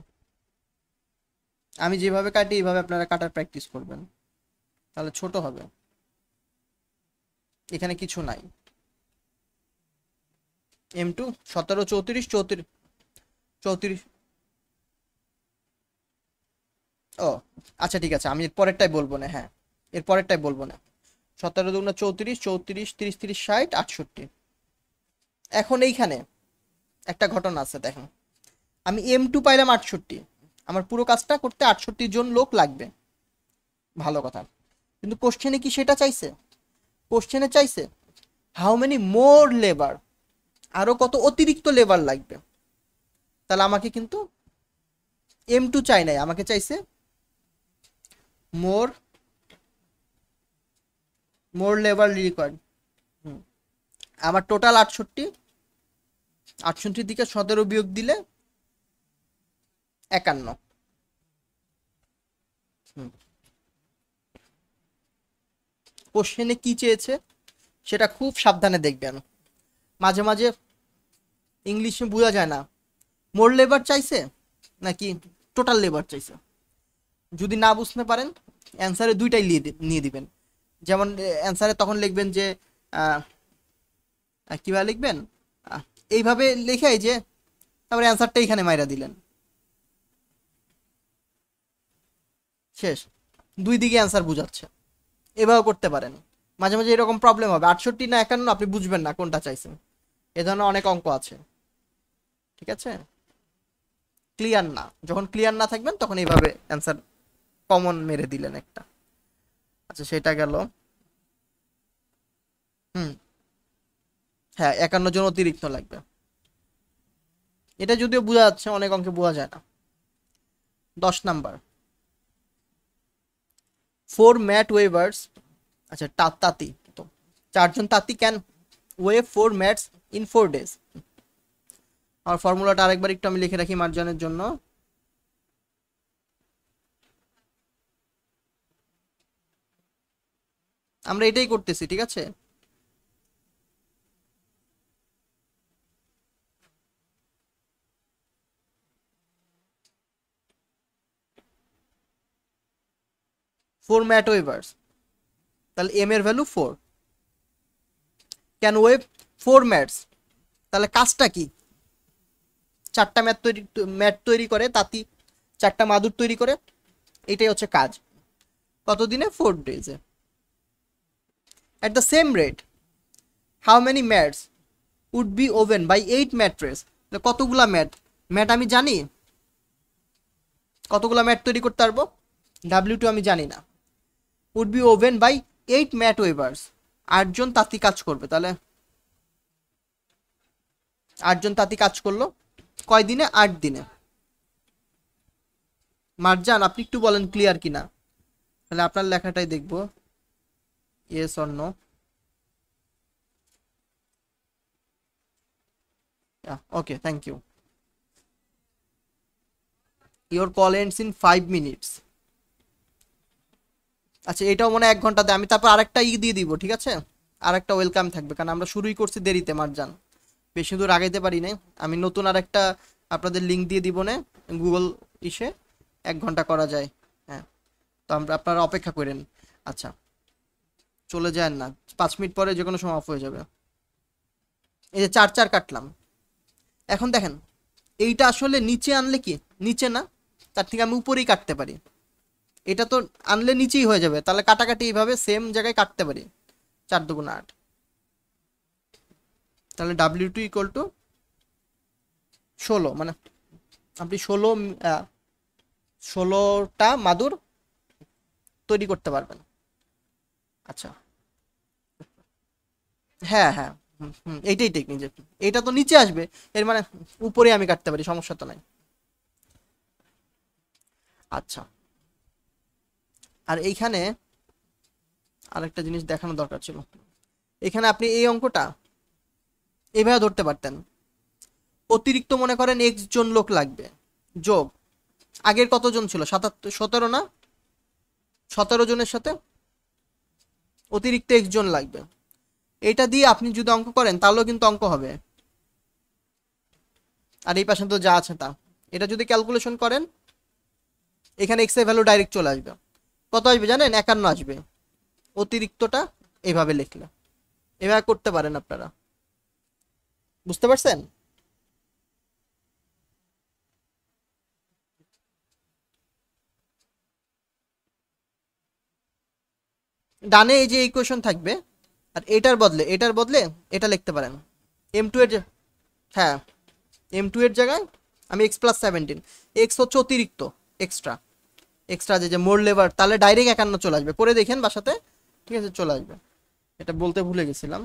আমি যেভাবে কাটি এইভাবে আপনারা কাটার প্র্যাকটিস করবেন, তাহলে ছোট হবে। এখানে কিছু নাই। M2 17, 34, 34, 34। ও আচ্ছা ঠিক আছে, আমি এর পরেরটাই বলবো না। হ্যাঁ, এর পরেরটাই বলবো না। 17 দুগুণা 34, 34, 30, 30, 60, 68। এখন এইখানে একটা ঘটনা আছে, দেখেন আমি M2 পাইলাম 68, আমার পুরো কাজটা করতে 68 জন লোক লাগবে, ভালো কথা। কিন্তু কোশ্চেনে কি সেটা চাইছে? কোশ্চেনে চাইছে হাউ মেনি মোর লেবার, আরো কত অতিরিক্ত লেবার লাগবে। তাহলে আমাকে কিন্তু M2 চাই নাই, আমাকে চাইছে মোর লেবার রিকোয়ার্ড। আমার টোটাল 68, 68 দিকে 17 বিয়োগ দিলে 51। কোশ্চেনে কি চেয়েছে সেটা খুব সাবধানে দেখবেন, মাঝে মাঝে ইংলিশে বোঝা যায় না, মোর লেবার চাইছে নাকি টোটাল লেবার চাইছে। যদি না বুঝতে পারেন অ্যান্সারে দুইটাই নিয়ে দিবেন। যেমন অ্যান্সারে তখন লিখবেন যে কিভাবে লিখবেন, এইভাবে লিখাই যে তারপরে অ্যান্সারটা এখানে মাইরা দিলেন, শেষ। দুই দিকে অ্যান্সার বুঝাচ্ছে, এভাবে করতে পারেন। মাঝে মাঝে এরকম প্রবলেম হবে, 68 না 51 আপনি বুঝবেন না কোনটা চাইছেন। এ ধরনের অনেক অঙ্ক আছে, ঠিক আছে। ক্লিয়ার না, যখন ক্লিয়ার না থাকবেন তখন এইভাবে অ্যান্সার কমন মেরে দিলেন একটা। আচ্ছা সেটা গেল। হুম, হ্যাঁ 51 জন অতিরিক্ত লাগবে, এটা যদিও বোঝা যাচ্ছে, অনেক অঙ্কে বোঝা যায় না। 10 নাম্বার, 4 ম্যাট ওয়েভার্স, আচ্ছা তাঁতি, তো 4 জন তাঁতি can weave 4 mats in 4 days. আর ফর্মুলাটা আরেকবার একটু আমি লিখে রাখি মার্জানের জন্য। আমরা এটাই করতেছি, ঠিক আছে। ফোর ম্যাট ওয়েভার্স, তাহলে এম এর ভ্যালু 4, ক্যান ওয়েভ 4 ম্যাটস, তাহলে কাজটা কি, 4টা ম্যাট তৈরি করে তাঁতি, 4টা মাদুর তৈরি করে, এটাই হচ্ছে কাজ। কতদিনে? 4 ডেজে। at the same rate how many mats would be woven by 8 mattress, কতগুলা ম্যাট আমি জানি, কতগুলা ম্যাট তৈরি করতে পারবো, W2 আমি জানি না। would be woven by 8 mat weavers, 8 জন তাঁতি কাজ করবে, তাহলে 8 জন তাঁতি কাজ করলো কয় দিনে? 8 দিনে। মার্জান আপনি একটু বলেন ক্লিয়ার কিনা, তাহলে আপনার লেখাটাই দেখবো, yes or no. Okay, thank you. Your call ends in 5 minutes. আচ্ছা এটাও মনে 1 ঘন্টাতে, আমি তারপর আরেকটা দিয়ে দিব, ঠিক আছে, আরেকটা ওয়েলকাম থাকবে, কারণ আমরা শুরুই করছি দেরিতে মার্জান, বেশি দূর আগাইতে পারি নাই। আমি নতুন আরেকটা আপনাদের লিঙ্ক দিয়ে দিব না গুগল ইসে, 1 ঘন্টা করা যায়। হ্যাঁ, তো আপনারা অপেক্ষা করেন। আচ্ছা চলে যান না, 5 মিনিট পরে যে কোনো সময় অফ হয়ে যাবে। এই যে 4 কাটলাম, এখন দেখেন এইটা আসলে নিচে আনলে কি, নিচে না, তার থেকে আমি উপরেই কাটতে পারি। এটা তো আনলে নিচেই হয়ে যাবে, তাহলে কাটাকাটি এইভাবে সেম জায়গায় কাটতে পারি। 4 × 2 = 8। তাহলে W2 = 16, মানে আপনি 16টা মাদুর তৈরি করতে পারবেন। আচ্ছা, হ্যাঁ হ্যাঁ, এইটাই টেকনিক যে এটা তো নিচে আসবে, এর মানে উপরে আমি কাটতে পারি, সমস্যা তো নাই। আচ্ছা, আর এইখানে আরেকটা জিনিস দেখানো দরকার ছিল। এখানে আপনি এই অঙ্কটা এইভাবে ধরতে পারতেন, অতিরিক্ত মনে করেন এক্স জন লোক লাগবে, যোগ আগের কতজন ছিল, 17 না, 17 জনের সাথে অতিরিক্ত এক্স জন লাগবে। এটা দিয়ে আপনি যদি অঙ্ক করেন তাহলেও কিন্তু অঙ্ক হবে। আর এই পাশে তো যা আছে তা, এটা যদি ক্যালকুলেশন করেন এখানে এক্স এর ভ্যালু ডাইরেক্ট চলে আসবে। কত আসবে জানেন? 51 আসবে, অতিরিক্তটা এইভাবে লিখলে। এভাবে করতে পারেন আপনারা, বুঝতে পারছেন? ডানে এই যে ইকুয়েশন থাকবে, আর এটার বদলে এটা লিখতে পারেন। M2 এর হ্যাঁ, M2 এর জায়গায় আমি x+17, এক্স হচ্ছে অতিরিক্ত, এক্সট্রা, এক্সট্রা যে মোর লেবার, তাহলে ডাইরেক্ট 51 চলে আসবে, করে দেখেন বাসাতে, ঠিক আছে, চলে আসবে। এটা বলতে ভুলে গেছিলাম।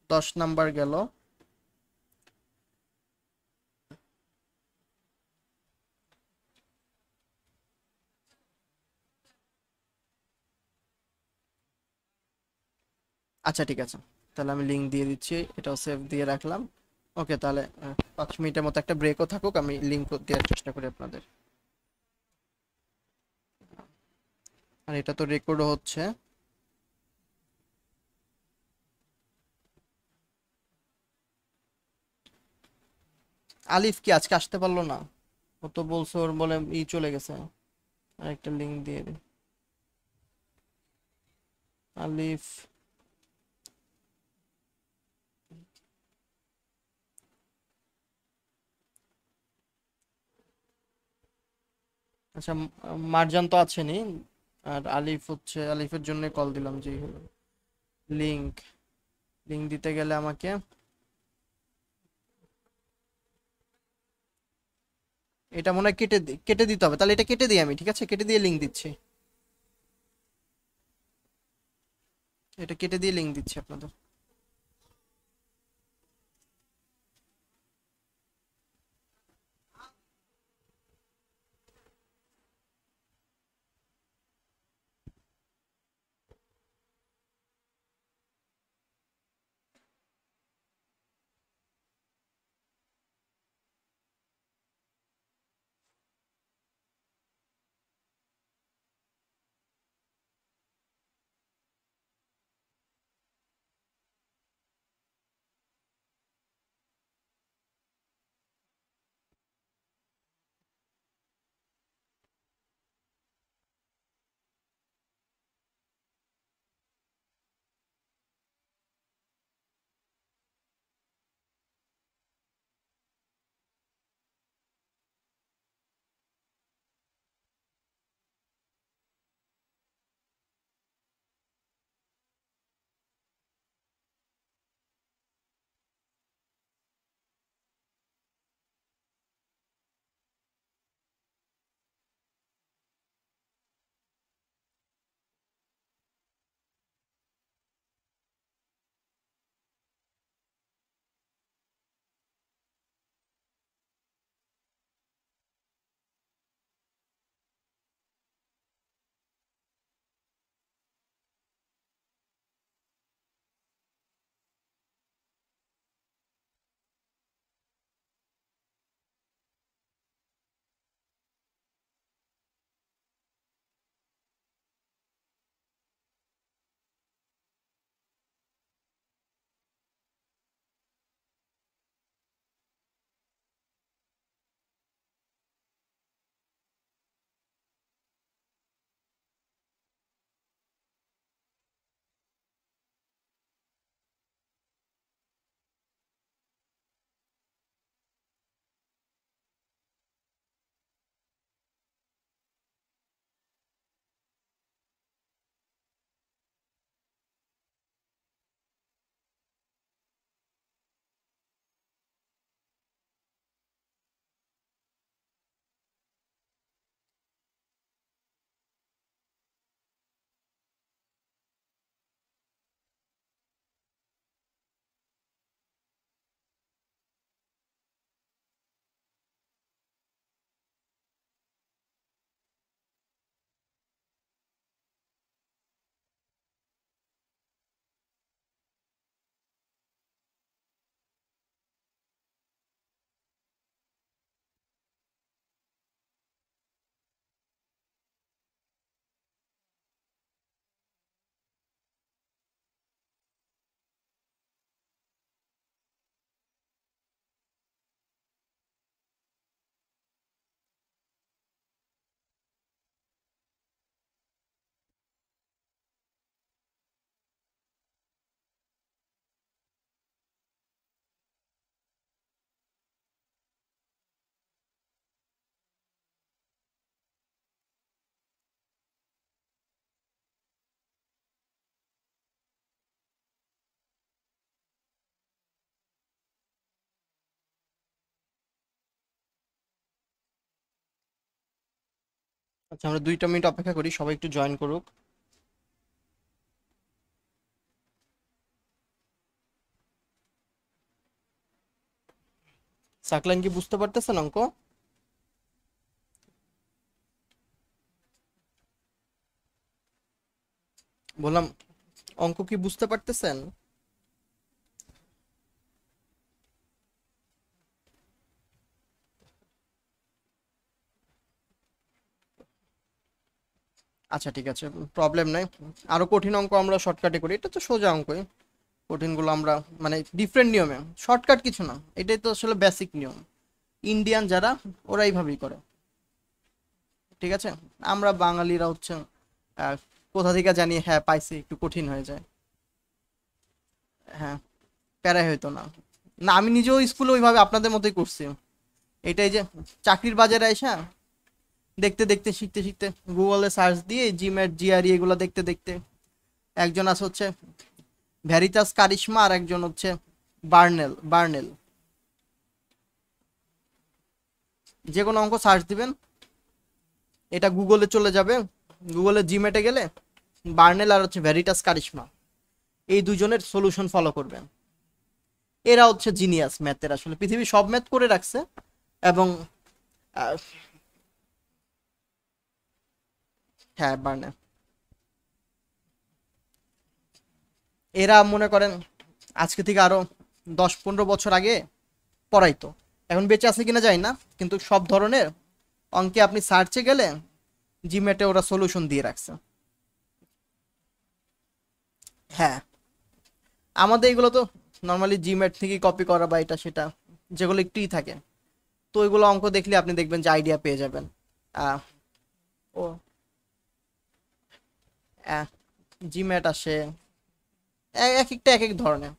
10 নাম্বার গেল। আচ্ছা ঠিক আছে, তাহলে আমি লিঙ্ক দিয়ে দিচ্ছি, এটাও সেভ দিয়ে রাখলাম। ওকে, তাহলে 5 মিনিটের মতো একটা ব্রেকও থাকুক, আমি লিঙ্ক দেওয়ার চেষ্টা করি আপনাদের। আর এটা তো রেকর্ডও হচ্ছে। আলিফ কি আজকে আসতে পারলো না? ও তো বলছে ওর বলে চলে গেছে। আর একটা লিঙ্ক দিয়ে দিই। আলিফ, আচ্ছা, মারজান তো আছেনি, আর আলিফ হচ্ছে, আলিফের জন্য কল দিলাম যেই হলো। লিঙ্ক, লিঙ্ক দিতে গেলে আমাকে এটা মনে হয় কেটে দিতে হবে, তাহলে এটা কেটে দিই আমি, ঠিক আছে, কেটে দিয়ে লিঙ্ক দিচ্ছি। এটা কেটে দিয়ে লিঙ্ক দিচ্ছি আপনাদের। আচ্ছা, আমরা 2টা মিনিট অপেক্ষা করি, সবাই একটু জয়েন করুক। সাকলাইন কি বুঝতে পারতেছেন অঙ্ক? বললাম অঙ্ক কি বুঝতে পারতেছেন? আচ্ছা ঠিক আছে, প্রবলেম নাই। আরো কঠিন অঙ্ক আমরা শর্টকাটে করি, এটা তো সোজা অঙ্কই। কঠিনগুলো আমরা মানে ডিফারেন্ট নিয়মে, শর্টকাট কিছু না, এটাই তো আসলে বেসিক নিয়ম। ইন্ডিয়ান যারা ওরা এইভাবেই করে, ঠিক আছে। আমরা বাঙালিরা হচ্ছে আহ, কোথা থেকে জানি, হ্যাঁ পাইছি, একটু কঠিন হয়ে যায়। হ্যাঁ, প্যারাই হইতো না। না, আমি নিজেও স্কুলে ওইভাবে আপনাদের মতোই করছি। এটাই যে চাকরির বাজারে আইসা দেখতে দেখতে শিখতে শিখতে গুগলে সার্চ দিয়ে জিমেট জিআরই এগুলো দেখতে দেখতে, একজন আছে হচ্ছে ভ্যারিটাস কারিশমা আর একজন হচ্ছে বার্নেল বার্নেল। যে কোনো অঙ্ক সার্চ দিবেন, এটা গুগলে চলে যাবে। গুগলে জিমেটে গেলে বার্নেল আর হচ্ছে ভ্যারিটাস কারিশমা, এই দুজনের সলিউশন ফলো করবেন। এরা হচ্ছে জিনিয়াস ম্যাথের, আসলে পৃথিবী সব ম্যাথ করে রাখছে। এবং আহ, হ্যাঁ বার্নেল, এরা মনে করেন আজকে থেকে আরো 10-15 বছর আগে পড়াইতো। এখন বেঁচে আছে কিনা জানি না, কিন্তু সব ধরনের অঙ্কে আপনি সার্চে গেলে জিমেটে ওরা সলিউশন দিয়ে রাখছে। হ্যাঁ, আমাদের এগুলো তো নর্মালি জিমেট থেকে কপি করা বা এটা সেটা, যেগুলো একটুই থাকে। তো ওইগুলো অঙ্ক দেখলে আপনি দেখবেন যে আইডিয়া পেয়ে যাবেন। আহ, ও জিমেট আসে এক একটা এক এক ধরনের।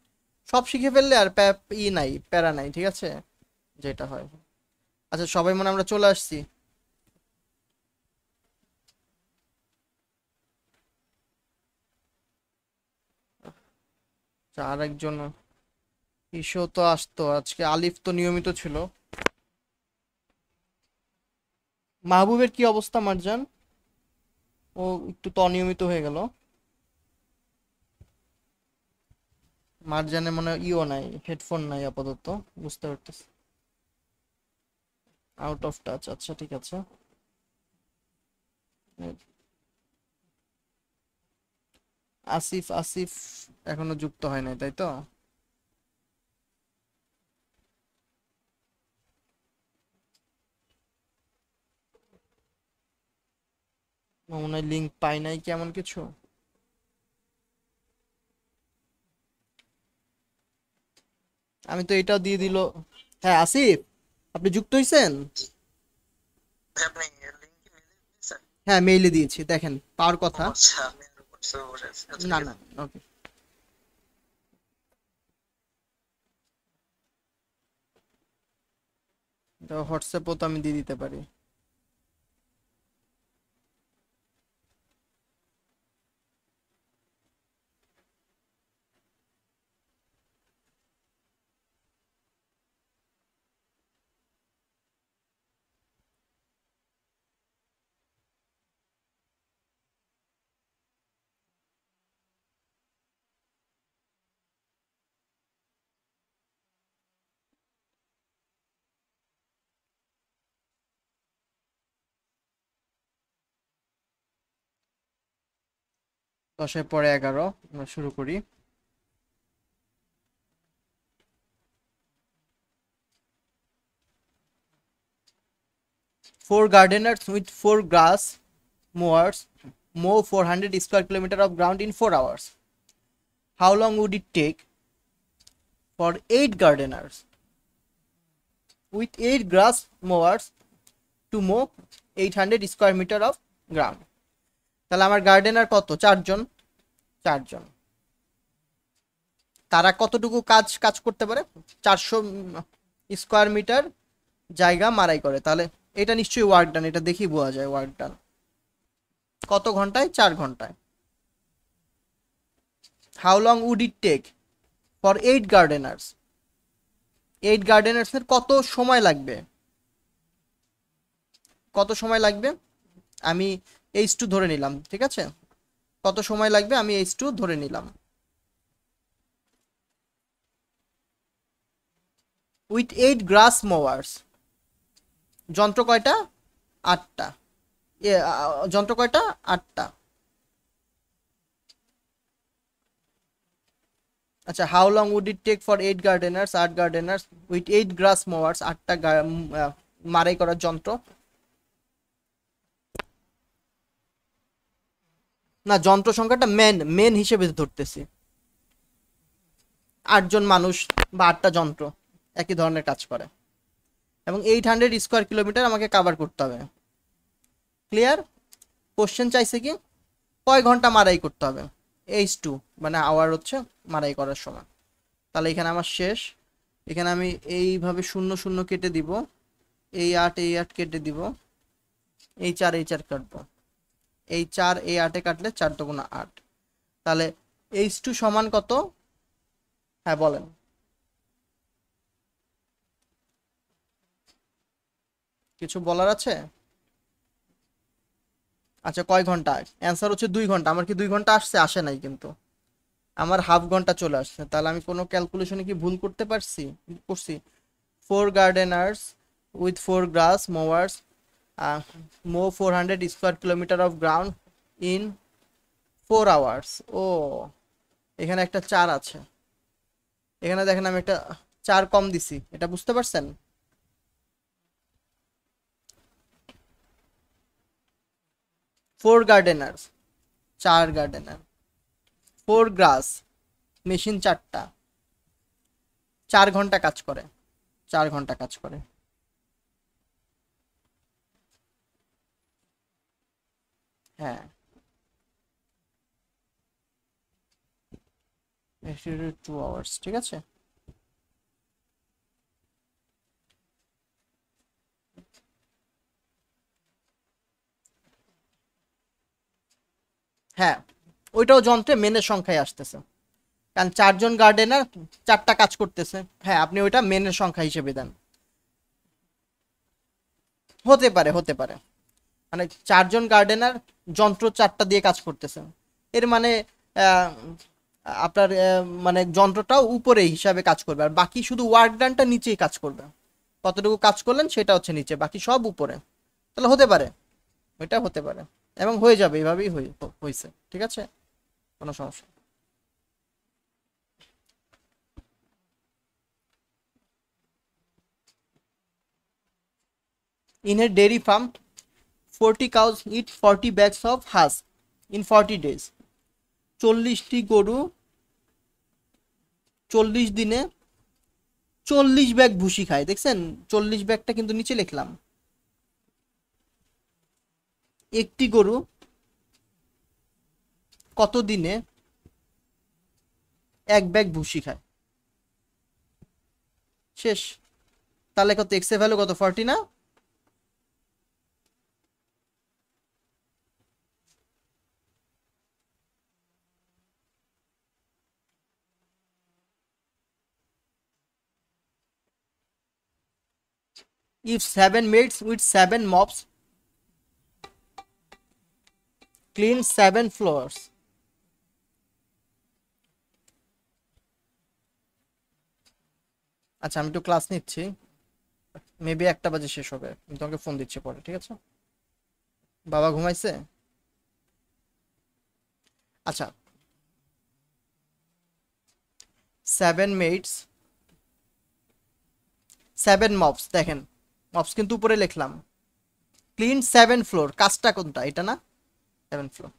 সব শিখে ফেললে আর নাই, প্যারা নাই, ঠিক আছে, যেটা হয়। আচ্ছা, সবাই মনে হয় আমরা চলে আসছি। আচ্ছা, আর একজন ইস্যু তো আসতো আজকে, আলিফ তো নিয়মিত ছিল। মাহবুবের কি অবস্থা মারজান? ও একটু তো অনিয়মিত হয়ে গেল। মারজানে মনে হয় ইও নাই, হেডফোন নাই আপাতত, বুঝতে পারতেছি। আউট অফ টাচ, আচ্ছা ঠিক আছে। আসিফ আসিফ এখনো যুক্ত হয় নাই, তাই তো? মনে হয় লিঙ্ক পাই নাই কি এমন কিছু। আমি তো এটাও দিয়ে দিল। হ্যাঁ আসিফ, আপনি যুক্ত হয়েছেন? আপনি লিংক কি মেলে দিয়েছেন? হ্যাঁ মেইলে দিয়েছি, দেখেন পাওয়ার ও কথা। আচ্ছা, আমি আর হোয়াটসঅ্যাপে বসে আছি। আচ্ছা না ঠিক না, আছে। ওকে। হোয়াটসঅ্যাপও তো আমি দিয়ে দিতে পারি। দশের পরে 11, আমরা শুরু করি। Four gardeners with four grass mowers mow 400 square kilometer of ground in 4 hours. How long would it take for 8 gardeners with 8 grass mowers to mow 800 square meter of ground? তাহলে আমার গার্ডেনার কত? 4 জন। 4 জন, তারা কতটুকু কাজ কাজ করতে পারে? 400 স্কোয়ার মিটার জায়গা মারাই করে, তাহলে এটা নিশ্চয়ই ওয়ার্ক ডান, এটা দেখি বোঝা যায় ওয়ার্ক ডান কত ঘন্টায়, 4 ঘন্টায়। How long would it take for 8 gardeners, 8 gardeners এর কত সময় লাগবে? কত সময় লাগবে আমি H2 ধরে নিলাম, ঠিক আছে? কত সময় লাগবে আমি H2 ধরে নিলাম। উইথ 8 গ্রাস মোয়ার্স, যন্ত্র কয়টা? 8টা। যন্ত্র কয়টা? 8টা। আচ্ছা, how long would it take for 8 gardeners, 8 gardeners with 8 grass mowers, 8টা মারাই করার যন্ত্র। না, যন্ত্র সংখ্যাটা মেন হিসেবে ধরতেছি। 8জন মানুষ বা 8টা যন্ত্র একই ধরনের কাজ করে, এবং 800 স্কোয়ার কিলোমিটার আমাকে কাভার করতে হবে। ক্লিয়ার? কোশ্চেন চাইছে কি কয় ঘন্টা মারাই করতে হবে, H2 মানে আওয়ার হচ্ছে মারাই করার সময়। তাহলে এখানে আমার শেষ। এখানে আমি এইভাবে 0 0 কেটে দিব, এই 8 কেটে দিব, এই 4 কাটবো, এই 8 কাটলে 4 দুগুণা 8। তাহলে H2 সমান কত? হ্যাঁ বলেন। কিছু বলার আছে? আচ্ছা, কয় ঘন্টা? অ্যান্সার হচ্ছে 2 ঘন্টা। আমার কি 2 ঘন্টা আসছে? আসে নাই কিন্তু, আমার হাফ ঘন্টা চলে আসছে। তাহলে আমি কোনো ক্যালকুলেশনে কি ভুল করতে করছি? 4 gardeners with 4 grass mowers mow 400 square kilometre of ground in 4 hours. ও, এখানে একটা 4 আছে, এখানে দেখেন আমি একটা 4 কম দিছি, এটা বুঝতে পারছেন? 4 গার্ডেনার্স, 4 গার্ডেনার, 4 গ্রাস, মেশিন 4টা, 4 ঘন্টা কাজ করে, 4 ঘন্টা কাজ করে। হ্যাঁ, 2 আওয়ার্স, ঠিক আছে। হ্যাঁ, ওইটাও যন্ত্রে মেনের সংখ্যায় আসতেছে, কারণ 4জন গার্ডেনার 4টা কাজ করতেছে। হ্যাঁ, আপনি ওইটা মেনের সংখ্যা হিসেবে দেন। হতে পারে, হতে পারে, মানে 4জন গার্ডেনার যন্ত্র 4টা দিয়ে কাজ করতেছে, এর মানে আহ, আপনার মানে যন্ত্রটাও উপরে হিসাবে কাজ করবে, আর বাকি শুধু ওয়ার্ক ডানটা নিচেই কাজ করবে। কতটুকু কাজ করলেন সেটা হচ্ছে নিচে, বাকি সব উপরে। তাহলে হতে পারে, ওইটা হতে পারে, এবং হয়ে যাবে, এইভাবেই হয়েছে, ঠিক আছে, কোনো সমস্যা নেই। In a dairy farm, 40 cows eat 40 bags of husk in 40 days. 40টি গরু 40 দিনে 40 ব্যাগ ভুসি খায়। দেখছেন 40 ব্যাগটা কিন্তু নিচে লিখলাম। একটি গরু কত দিনে 1 ব্যাগ ভুসি খায়? শেষ। তাহলে কত, এক্স এর ভ্যালু কত? 40 না? If 7 maids with 7 mops clean 7 floors. আচ্ছা, আমি একটু ক্লাস নিচ্ছি, মেবি 1টা বাজে শেষ হবে, আমি তোমাকে ফোন দিচ্ছি পরে, ঠিক আছে? বাবা ঘুমাইছে? আচ্ছা, 7 maids 7 mops, দেখেন মপস কিন্তু উপরে লিখলাম। ক্লিন 7 ফ্লোর, কাজটা কোনটা? এটা না? 7 ফ্লোর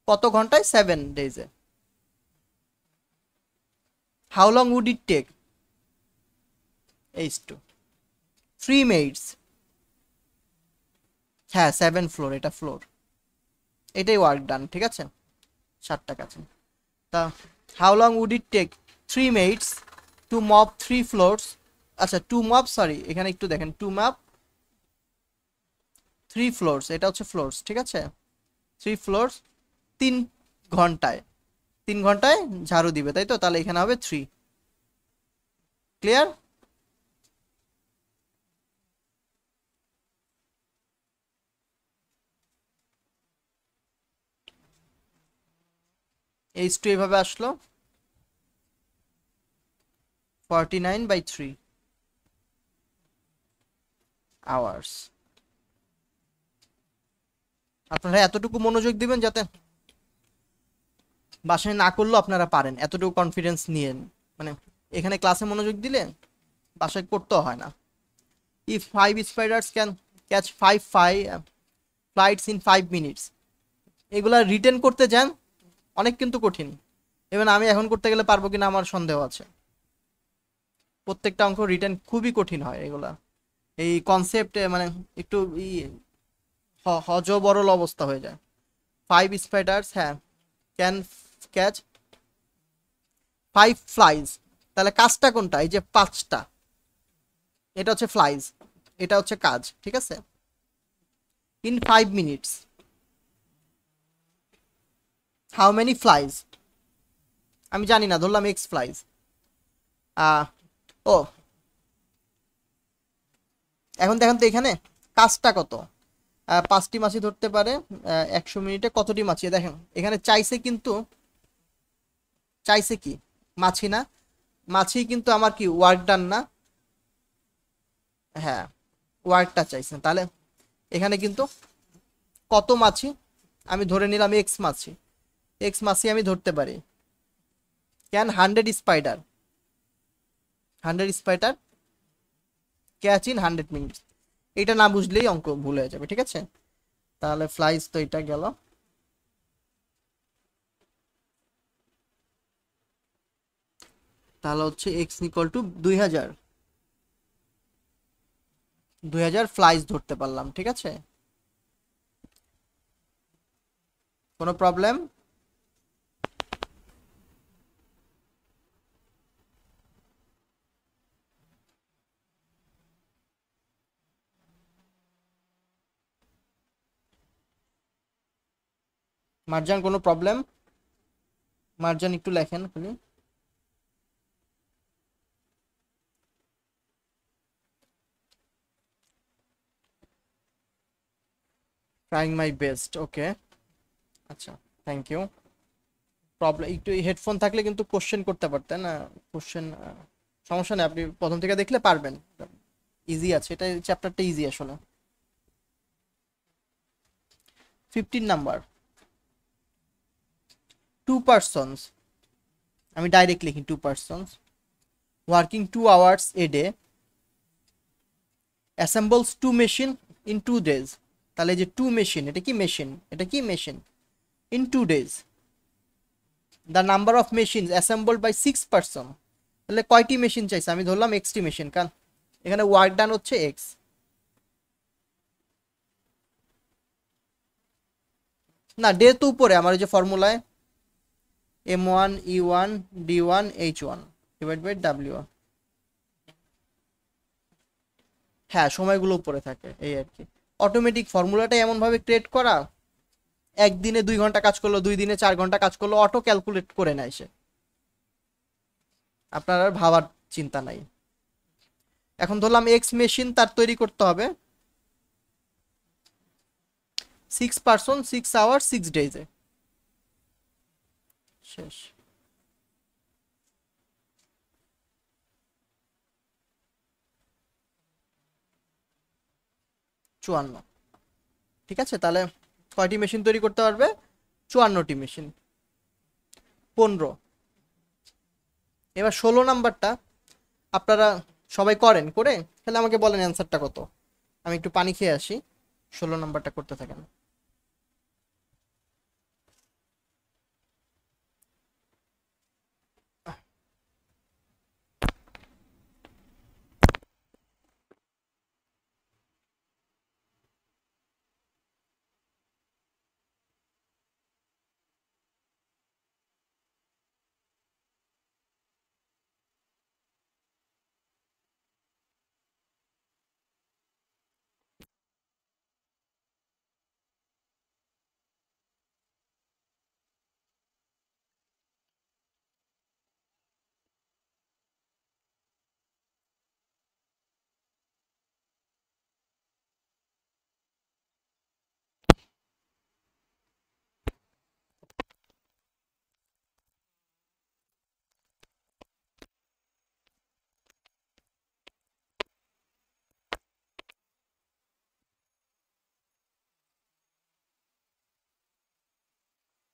কত ঘন্টায়? 7 ডেজে। How long would it take? H2। 3 maids, হ্যাঁ 7 ফ্লোর, এটা ফ্লোর, এটাই ওয়ার্ক ডান, ঠিক আছে, 7টা কাছে। তা how long would it take 3 maids to mop 3 floors? আচ্ছা, টু মপ, সরি, এখানে একটু দেখেন, টু মপ 3 ফ্লোরস, এটা হচ্ছে ফ্লোরস, ঠিক আছে, 3 ফ্লোরস 3 ঘন্টায়, 3 ঘন্টায় ঝাড়ু দিবে, তাই তো? তাহলে এখানে হবে 3। ক্লিয়ার? H2 এইভাবে আসলো 49/3 আওয়ার্স। আপনারা এতটুকু মনোযোগ দিবেন যাতে বাসায় না করলেও আপনারা পারেন, এতটুকু কনফিডেন্স নিয়েন। মানে এখানে ক্লাসে মনোযোগ দিলে বাসায় করতেও হয় না। If 5 spiders can catch 5 flights in 5 minutes, এগুলা রিটেন করতে যান অনেক কিন্তু কঠিন। এবার আমি এখন করতে গেলে পারবো কিনা আমার সন্দেহ আছে। প্রত্যেকটা অঙ্ক রিটেন খুবই কঠিন হয় এগুলা। এই কনসেপ্টে মানে একটু হজবরল অবস্থা হয়ে যায়। 5 spiders, হ্যাঁ, ক্যান ক্যাচ 5 flies, তাহলে কাজটা কোনটা? এই যে 5টা, এটা হচ্ছে ফ্লাইজ, এটা হচ্ছে কাজ, ঠিক আছে। In 5 minutes, how many flies? আমি জানি না, ধরলাম এক্স ফ্লাইজ। ও এখন দেখেন তো এখানে কাজটা কত। 5টি মাছি ধরতে পারে 100 মিনিটে কতটি মাছি? দেখেন এখানে চাইছে, কিন্তু চাইছে কি? মাছি না, মাছি কিন্তু আমার কি ওয়ার্ক ডান না? হ্যাঁ, ওয়ার্কটা চাইছে। তাহলে এখানে কিন্তু কত মাছি আমি ধরে নিলাম? এক্স মাছি, এক্স মাছি আমি ধরতে পারি। Can 100 spider, 100 spider catch in 100 minutes। এটা না বুঝলেই অঙ্ক ভুল হয়ে যাবে, ঠিক আছে। তাহলে ফ্লাইজ তো এটা গেল। তাহলে হচ্ছে এক্স ইকুয়াল টু 2000, 2000 ফ্লাইজ ধরতে পারলাম, ঠিক আছে। কোনো প্রবলেম? মার্জান কোনো প্রবলেম? মার্জান একটু লেখেন খালি। ট্রাইং মাই বেস্ট, ওকে, আচ্ছা, থ্যাংক ইউ। প্রবলেম একটু হেডফোন থাকলে কিন্তু কোশ্চেন করতে পারতেন না। কোশ্চেন সমস্যা নেই, আপনি প্রথম থেকে দেখলে পারবেন, ইজি আছে, এটা চ্যাপ্টারটা ইজি আসলে। 15 নাম্বার, 2 persons, আমি ডাইরেক্ট লিখি 2 persons working 2 hours a day assembles 2 machine in 2 days। তাহলে যে 2 মেশিন, এটা কি মেশিন? এটা কি machine? In 2 days the number of machines assembled by 6 person। তাহলে কয়টি মেশিন চাইছে? আমি ধরলাম এক্সটি মেশিন, কারণ এখানে ওয়ার্ক ডান হচ্ছে এক্স। না, ডে তো উপরে আমার ওই যে ফর্মুলায় M1 E1 D1 H1 divide by W। হ্যাঁ, সময়গুলো উপরে থাকে, এই আর কি। অটোমেটিক ফর্মুলাটা এমনভাবে ক্রিয়েট করা, একদিনে 2 ঘন্টা কাজ করলো, 2 দিনে 4 ঘন্টা কাজ করলো, অটো ক্যালকুলেট করে নেয় সে। আপনার আর ভাবার চিন্তা নাই। এখন ধরলাম এক্স মেশিন তার তৈরি করতে হবে 6 person 6 hours 6 days-এ। শেষ। 54, ঠিক আছে। তাহলে কয়টি মেশিন তৈরি করতে পারবে? 54টি মেশিন। 15। এবার 16 নাম্বারটা আপনারা সবাই করেন, করে তাহলে আমাকে বলেন অ্যান্সারটা কত। আমি একটু পানি খেয়ে আসি, 16 নাম্বারটা করতে থাকেন।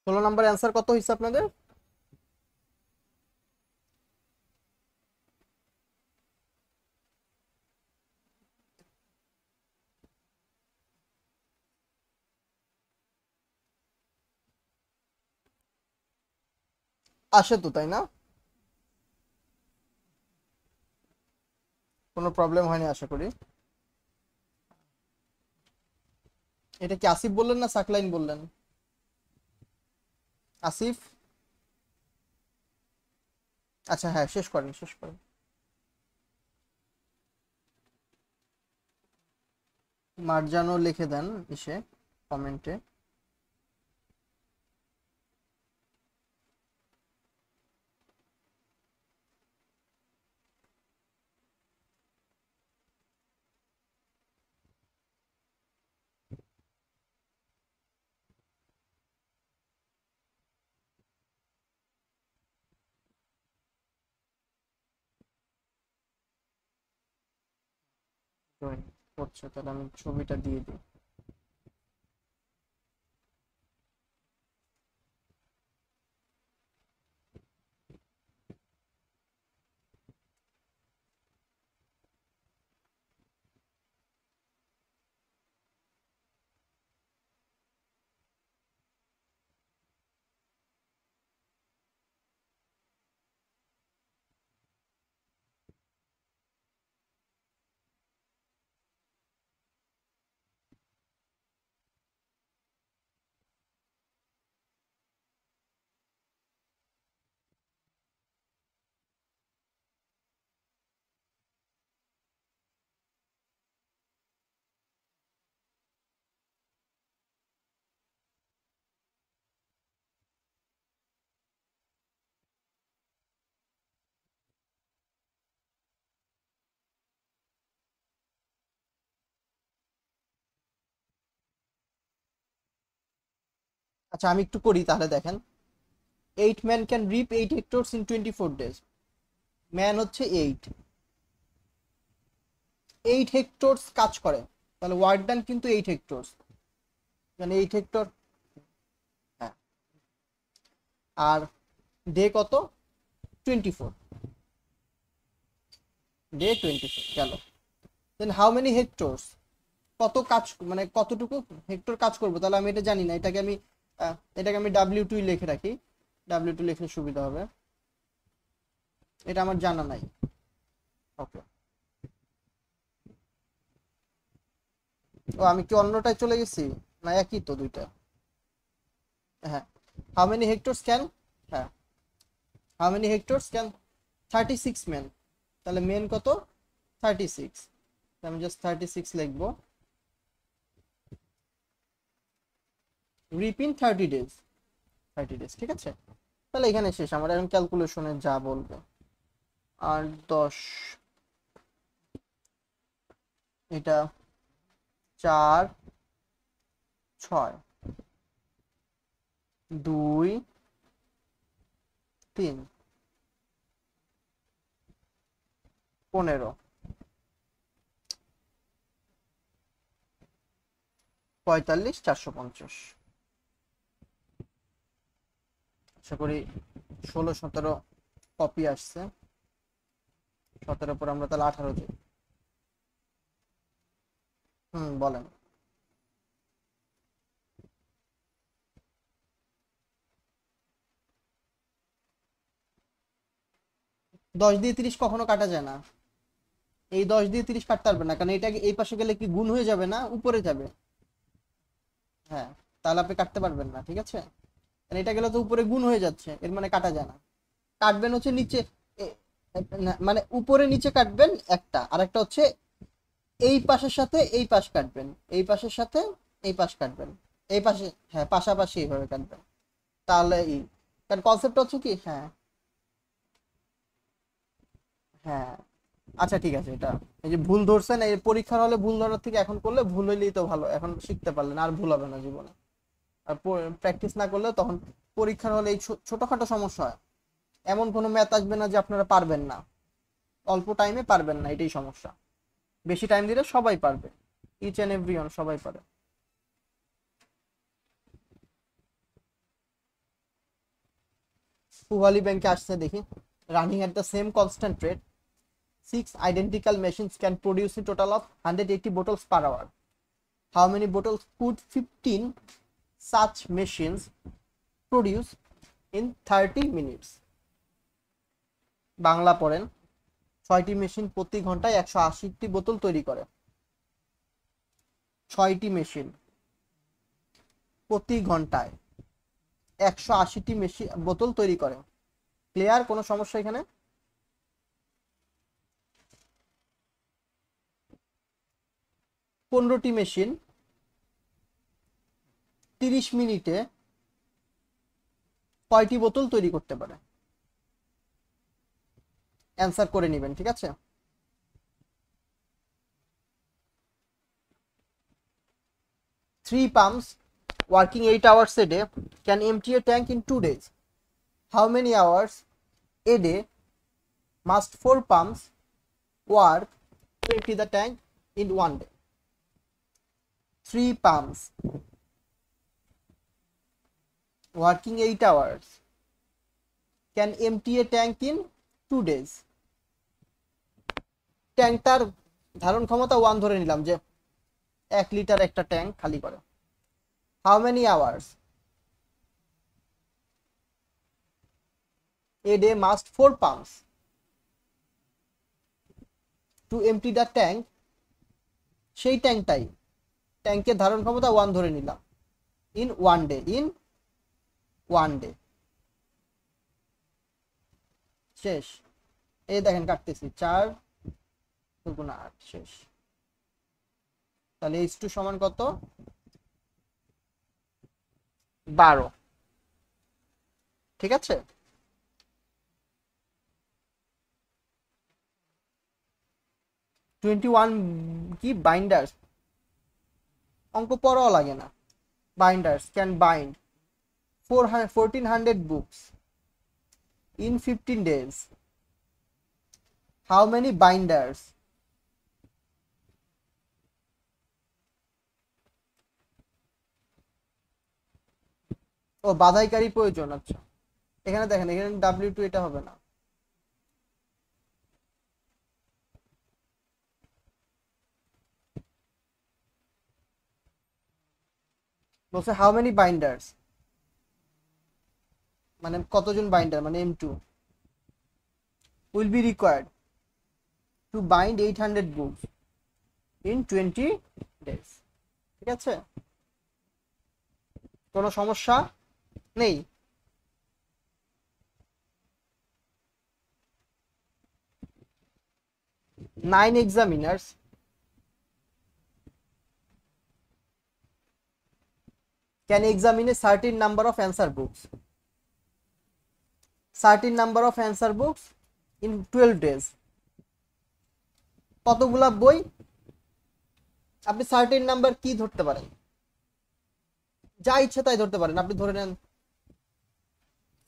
16 নাম্বার অ্যান্সার কত হয়েছে আপনাদের? আসে তো, তাই না? কোনো প্রবলেম হয়নি আশা করি। এটা কি আসিফ বললেন না সাকলাইন বললেন? আসিফ? আচ্ছা হ্যাঁ, শেষ করেন শেষ করেন। মার্জানো লিখে দেন এসে কমেন্টে। জয়েন করছে, তাহলে আমি ছবিটা দিয়ে দিই। আচ্ছা আমি একটু করি তাহলে দেখেন। 8 men can reap 8 hectares in 24 days। Man হচ্ছে 8 হেক্টরস কাজ করে, তাহলে ওয়ার্ক ডান কিন্তু 8 হেক্টরস, মানে 8 হেক্টর। হ্যাঁ, আর ডে কত? 24, ডে 24 গেল। দেন হাউ মেনি হেক্টরস, কত কাজ মানে কতটুকু হেক্টর কাজ করবো, তাহলে আমি এটা জানি না, এটাকে আমি W2 লিখে রাখি, W2 লিখলে সুবিধা হবে, এটা আমার জানা নাই। ওকে, ও আমি কি অন্যটায় চলে গেছি? না একই তো দুইটা। হ্যাঁ, হাউ মেনি হেক্টরস ক্যান, হ্যাঁ how many hectares can 36 men, তাহলে মেন কত? 36, আমি জাস্ট 36 লিখবো। রিপ ইন 30 days, 30 days ঠিক আছে। তাহলে এখানে শেষ আমার, এখন ক্যালকুলেশনে যা বলবে। আর 10, এটা 4, 6, 2, 3, 15, 45, 450। আশা করি 16, 17 কপি আসছে। 17 পর আমরা তাহলে 18 যাই। বলেন। 10 দিয়ে 30 কখনো কাটা যায় না, এই 10 দিয়ে 30 কাটতে পারবে না, কারণ এটা এই পাশে গেলে কি গুণ হয়ে যাবে না, উপরে যাবে। হ্যাঁ, তাহলে আপনি কাটতে পারবেন না, ঠিক আছে। কারণ এটা গেলে তো উপরে গুণ হয়ে যাচ্ছে, এর মানে কাটা যায় না। কাটবেন হচ্ছে নিচে, মানে উপরে নিচে কাটবেন একটা, আর একটা হচ্ছে এই পাশের সাথে এই পাশ কাটবেন, এই পাশের সাথে এই পাশ কাটবেন, এই পাশে, হ্যাঁ পাশাপাশি এইভাবে কাটবেন, তাহলে কারণ কনসেপ্ট হচ্ছে কি, হ্যাঁ হ্যাঁ। আচ্ছা ঠিক আছে, এটা এই যে ভুল ধরছেন, এই পরীক্ষার হলে ভুল ধরার থেকে এখন করলে ভুল হইলেই তো ভালো, এখন শিখতে পারলেন আর ভুল হবে না জীবনে। আর প্র্যাকটিস না করলে তখন পরীক্ষার হলে এই ছোটখাটো সমস্যা হয়, এমন কোনো ম্যাথ আসবে না যে আপনারা পারবেন না, অল্প টাইমে পারবেন না, এটাই সমস্যা। বেশি টাইম দিলে সবাই পারবে, ইচ এন্ড এভরিওয়ান সবাই পারে। পুবালি ব্যাংকে আসছে দেখি, running at the same constant rate 6 identical machines can produce a total of 180 bottles per hour. How many bottles could 15 such machines produce in 30 minutes? Bangla পড়েন। 6টি মেশিন প্রতি ঘন্টায় 180টি বোতল তৈরি করে। 6টি মেশিন প্রতি ঘন্টায় 180টি মেশিন বোতল তৈরি করে। ক্লিয়ার? কোনো সমস্যা এখানে? 15টি মেশিন 30 মিনিটে কয়টি বোতল তৈরি করতে পারে? অ্যান্সার করে নেবেন, ঠিক আছে? Three pumps working 8 hours a day can empty a tank in 2 days. How many hours a day must 4 pumps work to empty the tank in 1 day? 3 pumps working 8 hours can empty a tank in 2 days. ট্যাঙ্কটার ধারণ ক্ষমতা 1 ধরে নিলাম, যে 1 litre একটা tank খালি করে। How many hours a day must 4 pumps to empty the tank? সেই ট্যাঙ্কটাই, ট্যাঙ্কের ধারণ ক্ষমতা 1 ধরে নিলাম, in 1 day, in 1 day। শেষ। এই দেখেন কাটতেছি, 4 2 8 শেষ। তাহলে H2 সমান কত? 12। ঠিক আছে? কি বাইন্ডার্স, অঙ্ক পড়াও লাগে না। Binders can bind 1400 books in 15 days. How many binders ও বাধাইকারী প্রয়োজন? আচ্ছা, এখানে দেখেন, এখানে W2 এটা হবে না। বলছে হাউ মেনি বাইন্ডার্স, মানে কতজন বাইন্ডার, মানে M2 will be required to bind 800 books in 20 days. ঠিক আছে? কোনো সমস্যা নেই? Nine examiners can examine a certain number of answer books. Certain number of answer books in 12 days. কতগুলা বই? আপনি সার্টেন নাম্বার কি ধরতে পারেন, যা ইচ্ছে তাই ধরতে পারেন। আপনি ধরে নেন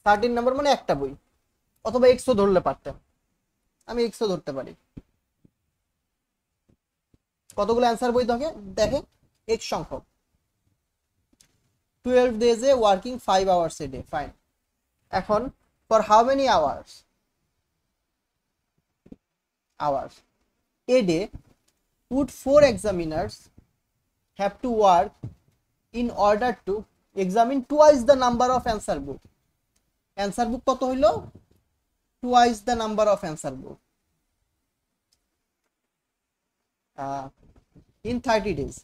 সার্টেন নাম্বার মানে একটা বই, অথবা এক্সও ধরলে পারতেন। আমি এক্সও ধরতে পারি। কতগুলো অ্যান্সার বই দেখে দেখে এক্স সংখ্যক। 12 days এ ওয়ার্কিং 5 hours a day, ফাইন। এখন for how many hours a day would 4 examiners have to work in order to examine twice the number of answer book? Answer book কত হইল? Twice the number of answer book in 30 days.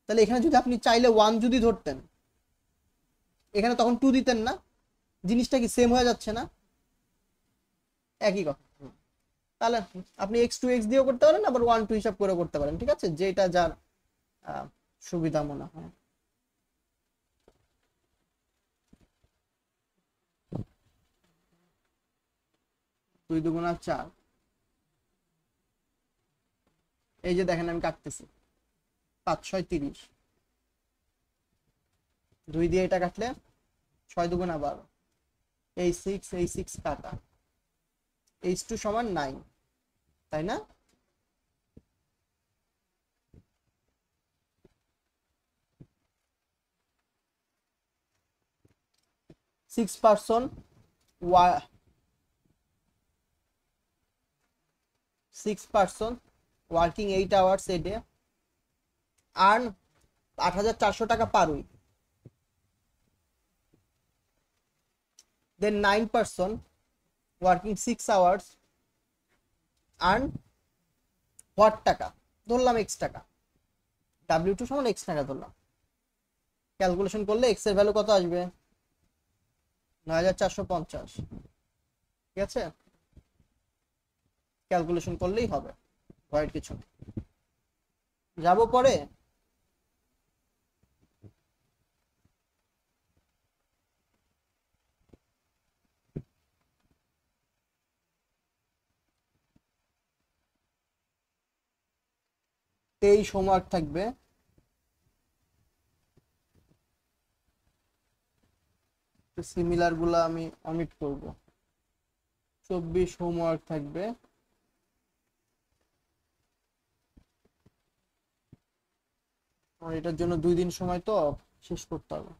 তাহলে এখানে যদি আপনি চাইলে 1 যদি ধরতেন, এখানে তখন 2 দিতেন না? জিনিসটা কি সেম হয়ে যাচ্ছে না? একই কথা। তাহলে আপনি x2 x দিয়েও করতে পারেন, আবার 1 2 হিসাব করে করতে পারেন। ঠিক আছে, যেটা যার সুবিধা মনে হয়। দুই দুগুণা 4। এই যে দেখেন আমি কাটতেছি, 5 6 30, 2 দিয়ে এটা কাটলে 6 দুগুণা 12, এই 6 কাটা, H2 সমান 9, তাই না? Six person 6 person working 8 hours a day earn 8,400 টাকা per week. then 9 person working 6 hours earn what টাকা, ধরলাম x টাকা, w2 সমান x টাকা ধরলাম। ক্যালকুলেশন করলে x এর ভ্যালু কত আসবে? 9,450। ঠিক আছে, ক্যালকুলেশন করলেই হবে, ভয়ের কিছু নেই। যাবো পরে। এই হোমওয়ার্ক থাকবে, সিমিলার গুলা আমি অমিট করব। 24 হোমওয়ার্ক থাকবে। আর এটার জন্য 2 দিন সময় তো শেষ করতে হবে।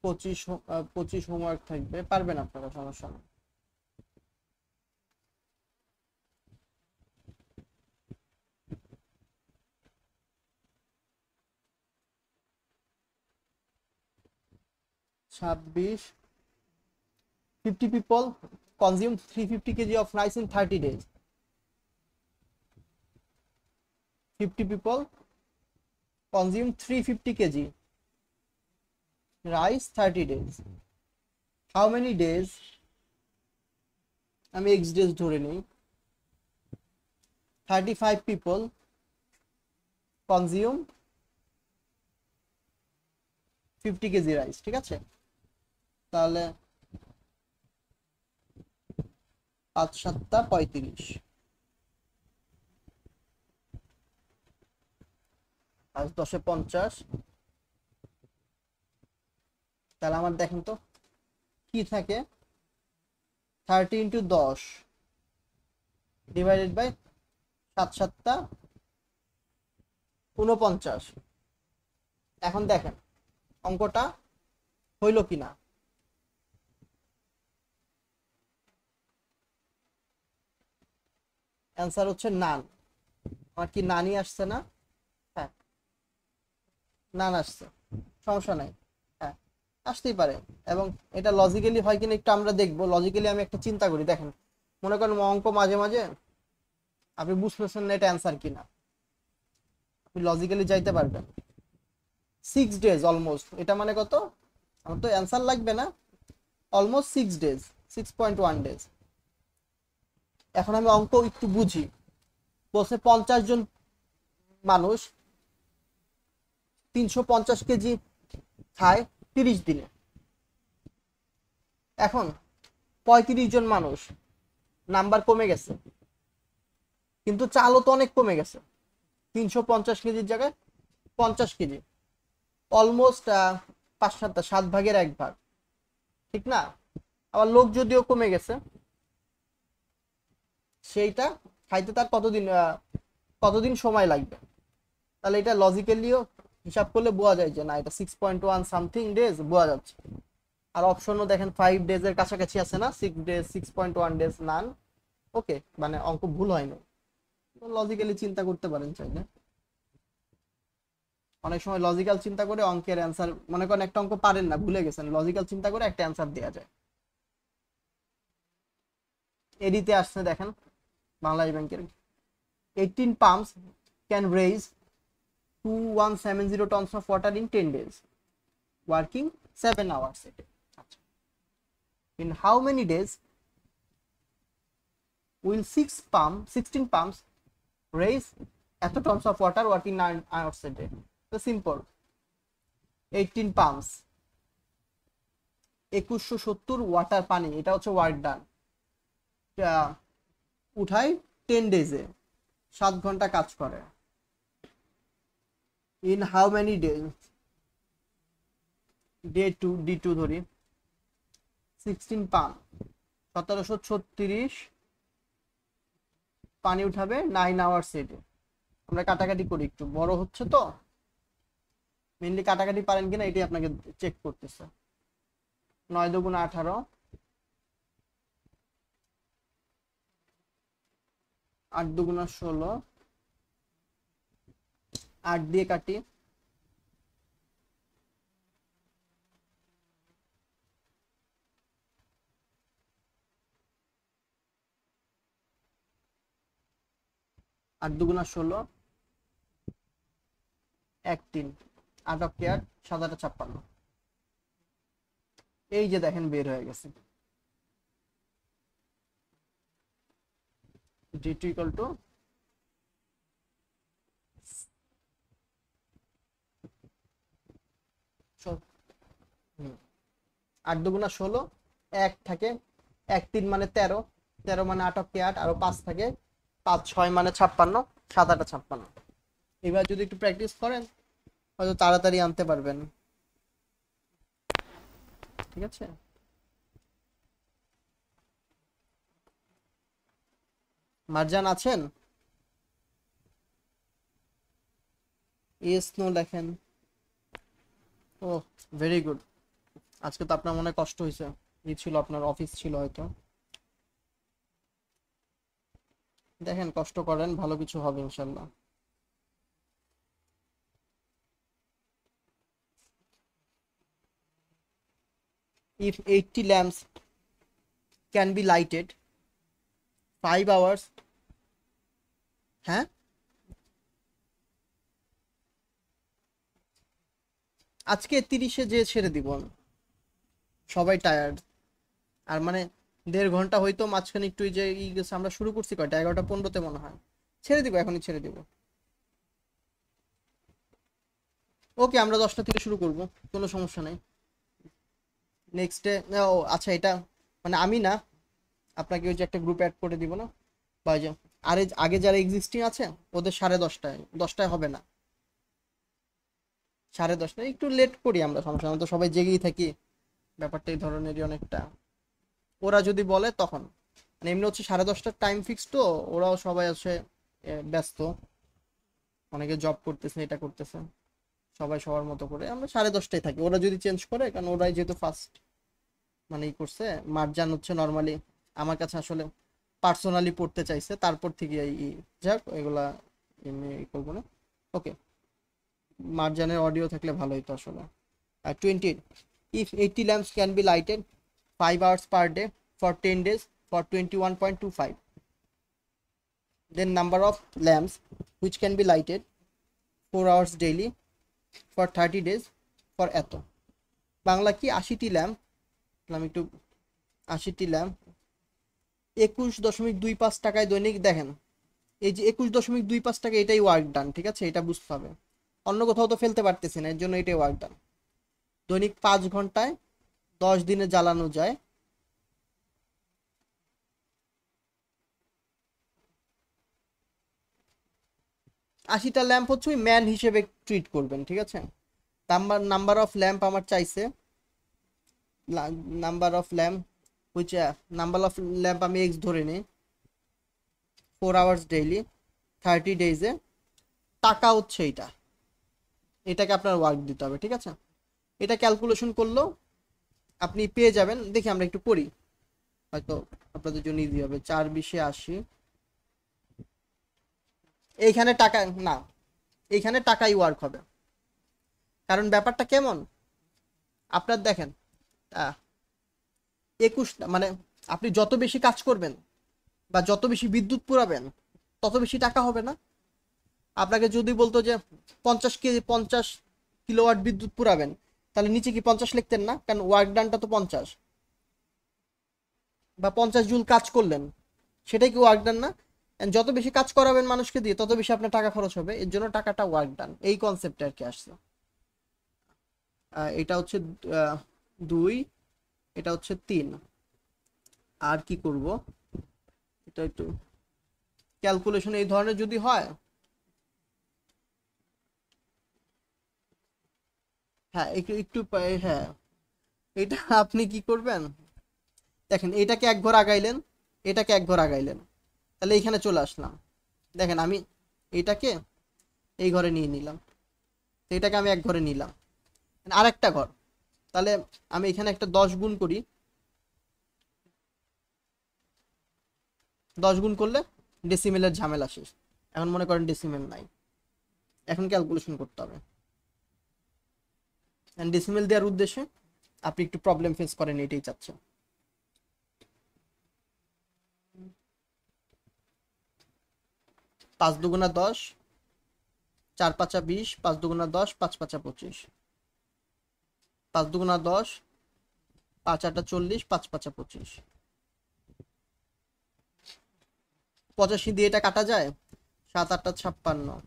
25 হোমওয়ার্ক থাকবে, পারবেন আপনারা, সমস্যা নেই। ছাব্বিশ 50 people consume 350 kg of rice in 30 days. 50 people consume 350 kg rice 30 days. How many days? আমি x days ধরে নেই। 35 people consume 50 kg rice, ঠিক আছে? তাহলে 5 7 35, আজ 10 50। তাহলে আমার দেখেন তো কি থাকে, 30 into 10 ডিভাইডেড বাই 7 7 49। এখন দেখেন অঙ্কটা হইল কিনা। অ্যান্সার হচ্ছে নান। আমার কি নানি আসছে না? হ্যাঁ, নান আসছে, সমস্যা নাই, হ্যাঁ আসতেই পারে। এবং এটা লজিক্যালি হয় কিনা একটু আমরা দেখবো। লজিক্যালি আমি একটা চিন্তা করি, দেখেন মনে করেন অঙ্ক মাঝে মাঝে আপনি বুঝতেছেন না এটা অ্যান্সার কিনা, আপনি লজিক্যালি যাইতে পারবেন। 6 days অলমোস্ট, এটা মানে কত? আমার তো অ্যান্সার লাগবে না, অলমোস্ট 6 days, 6.1 days। এখন আমি অঙ্ক একটু বুঝি। বলছে 50 জন মানুষ 350 কেজি খায় 30 দিনে। এখন 35 জন মানুষ, নাম্বার কমে গেছে কিন্তু চালও তো অনেক কমে গেছে, 350 কেজির জায়গায় 50 কেজি, অলমোস্ট 5 7 ভাগের 1 ভাগ, ঠিক না? আবার লোক যদিও কমে গেছে, সেইটা খাইতে তার কতদিন সময় লাগবে। তাহলে এটা লজিক্যালিও হিসাব করলে বোঝা যায় যে না, এটা 6.1 সামথিং ডেজ বোঝা যাচ্ছে। আর অপশনও দেখেন 5 days এর কাছাকাছি আছে না, 6 days 6.1 days নান। ওকে, মানে অঙ্ক ভুল হয়নি, লজিক্যালি চিন্তা করতে পারেন চাইলে। অনেক সময় লজিক্যাল চিন্তা করে অঙ্কের অ্যান্সার, মনে করেন একটা অঙ্ক পারেন না, ভুলে গেছেন, লজিক্যাল চিন্তা করে একটা অ্যান্সার দেওয়া যায়। এডিতে আসছে দেখেন বাংলাদেশ ব্যাংকের, 18 pumps can raise 2170 tons of water in 10 days working 7 hours a day. In how many days will 16 pumps raise এত tons of water working 9 hours a day? So simple, 18 pumps 2170 water পানি, এটা হচ্ছে work done, উঠাই 10 ডেজে, 7 ঘন্টা কাজ করে। In how many days? D2 ধরি, 16 pump 1736 পানি উঠাবে 9 আওয়ার্স এ ডে। আমরা কাটাকাটি করি, একটু বড় হচ্ছে তো, মেইনলি কাটাকাটি পারেন কিনা এটাই আপনাকে চেক করতেছে। 9 দুগুণ 18, 8 দুগুণ 16, 8 দিয়ে কাটি, 8 দুগুণ 16, 1 3, 8 অক্টে 8, 7 8 56। এই যে দেখেন বের হয়ে গেছে d2 ইকুয়াল টু 8 দুগুণা 16, 1 থাকে, 1 3 মানে 13, 13 মানে 8 অক্টে 8, আরো 5 থাকে, 5 6 মানে 56, 7 8 56। এবার যদি একটু প্র্যাকটিস করেন হয়তো তাড়াতাড়ি আনতে পারবেন। ঠিক আছে, মারজান আছেন? ইয়েস নো লেখেন। ও ভেরি গুড। আজকে তো আপনার মনে কষ্ট হয়েছে, ই ছিল, আপনার অফিস ছিল হয়তো। দেখেন কষ্ট করেন, ভালো কিছু হবে ইনশাল্লাহ। If 80 lamps can be lighted 5 hours, হ্যাঁ আজকে 30-এ যে ছেড়ে দিব আমি। সবাই টায়ার্ড, আর মানে 1.5 ঘন্টা হয়তো মাঝখানে একটু যে গেছে। আমরা শুরু করছি কয়টা, 11টা 15-তে মনে হয়। ছেড়ে দিব, এখনই ছেড়ে দিব। ওকে, আমরা 10টা থেকে শুরু করব, কোনো সমস্যা নাই। নেক্সট ডে, ও আচ্ছা, এটা মানে আমি না, আপনাকে ওই যে একটা গ্রুপ অ্যাড করে দিব না, বা যে আরে আগে যারা এক্সিস্টিং আছে ওদের 10:30টায়, 10টায় হবে না, 10:30টায় একটু লেট করি আমরা, সমস্যা, আমরা তো সবাই জেগেই থাকি, ব্যাপারটা এই ধরনেরই অনেকটা। ওরা যদি বলে তখন, মানে এমনি হচ্ছে 10:30টার টাইম ফিক্স, তো ওরাও সবাই আছে ব্যস্ত, অনেকে জব করতেছে, এটা করতেছে, সবাই সবার মতো করে, আমরা 10:30টায় থাকি। ওরা যদি চেঞ্জ করে, কারণ ওরাই যেহেতু ফার্স্ট মানে ই করছে। মার্জান হচ্ছে নর্মালি আমার কাছে আসলে পার্সোনালি পড়তে চাইছে, তারপর থেকে যাক এগুলা এমনি ই করবো না। ওকে, মার্জানের অডিও থাকলে ভালো হতো আসলে। 20, if 80 lamps can be lighted 5 hours per day for 10 days for 21.25, then number of lamps which can be lighted 4 hours daily for 30 days for এত। বাংলা কি, 80টি ল্যাম্প, আমি একটু 80টি ল্যাম্প 21.25 টাকায় দৈনিক। দেখেন এই যে 21.25 টাকা, এটাই ওয়ার্ক ডান, ঠিক আছে, এটা বুঝতে হবে, অন্য কোথাও তো ফেলতে পারতেছি না, এর জন্য এটাই ওয়ার্ক ডান। দৈনিক 5 ঘন্টায় 10 দিনে জ্বালানো যায়। আশিটা ল্যাম্প হচ্ছে ওই ম্যান হিসেবে ট্রিট করবেন, ঠিক আছে। নাম্বার অফ ল্যাম্প আমার চাইছে, number of lamp which, number of lamp আমি এক্স ধরে নিই, 4 আওয়ার্স ডেইলি 30 ডেজে। টাকা হচ্ছে এইটা, এটাকে আপনার ওয়ার্ক দিতে হবে, ঠিক আছে। এটা ক্যালকুলেশন করলেও আপনি পেয়ে যাবেন। দেখি আমরা একটু করি, হয়তো আপনাদের জন্য ইজি হবে। 4 20 80, এইখানে টাকা না, এইখানে টাকাই ওয়ার্ক হবে। কারণ ব্যাপারটা কেমন, আপনার দেখেন 21 মানে আপনি যত বেশি কাজ করবেন বা যত বেশি বিদ্যুৎ পুরাবেন তত বেশি টাকা হবে না। আপনাকে যদি বলতো যে 50 কিলোওয়াট বিদ্যুৎ পুরাবেন, তাহলে নিচে কি 50 লিখতেন না, কারণ ওয়ার্ক ডানটা তো 50, বা 50 জুল কাজ করলেন, সেটাই কি ওয়ার্ক ডান না। যত বেশি কাজ করাবেন মানুষকে দিয়ে তত বেশি আপনার টাকা খরচ হবে, এর জন্য টাকাটা ওয়ার্ক ডান, এই কনসেপ্টে আর কি আসছে। এটা হচ্ছে 2, এটা হচ্ছে 3। আর কি করব, এটা একটু ক্যালকুলেশন এই ধরনের যদি হয়, হ্যাঁ একটু একটু হ্যাঁ, এটা আপনি কি করবেন, দেখেন এটাকে এক ঘর আগাইলেন, এটাকে এক ঘর আগাইলেন, তাহলে এইখানে চলে আসলাম। দেখেন আমি এইটাকে এই ঘরে নিয়ে নিলাম, তো এটাকে আমি এক ঘরে নিলাম, আরেকটা ঘর, তাহলে আমি এখানে একটা 10 গুণ করি, 10 গুণ করলে ডেসিমেলের ঝামেলা শেষ। এখন মনে করেন ডেসিমেল নাই, এখন ক্যালকুলেশন করতে হবে। ডেসিমেল দেওয়ার উদ্দেশ্যে আপনি একটু প্রবলেম ফেস করেন, এটাই চাচ্ছেন। পাঁচ দুগুণা 10, 4 পাঁচা 20, 5 দুগুণা 10, 5 পাঁচা 25, 5 দুগুণা 10, 5 আটা 40, 5 পাঁচা 25। 85 দিয়ে এটা কাটা যায়, 7 আটা 56,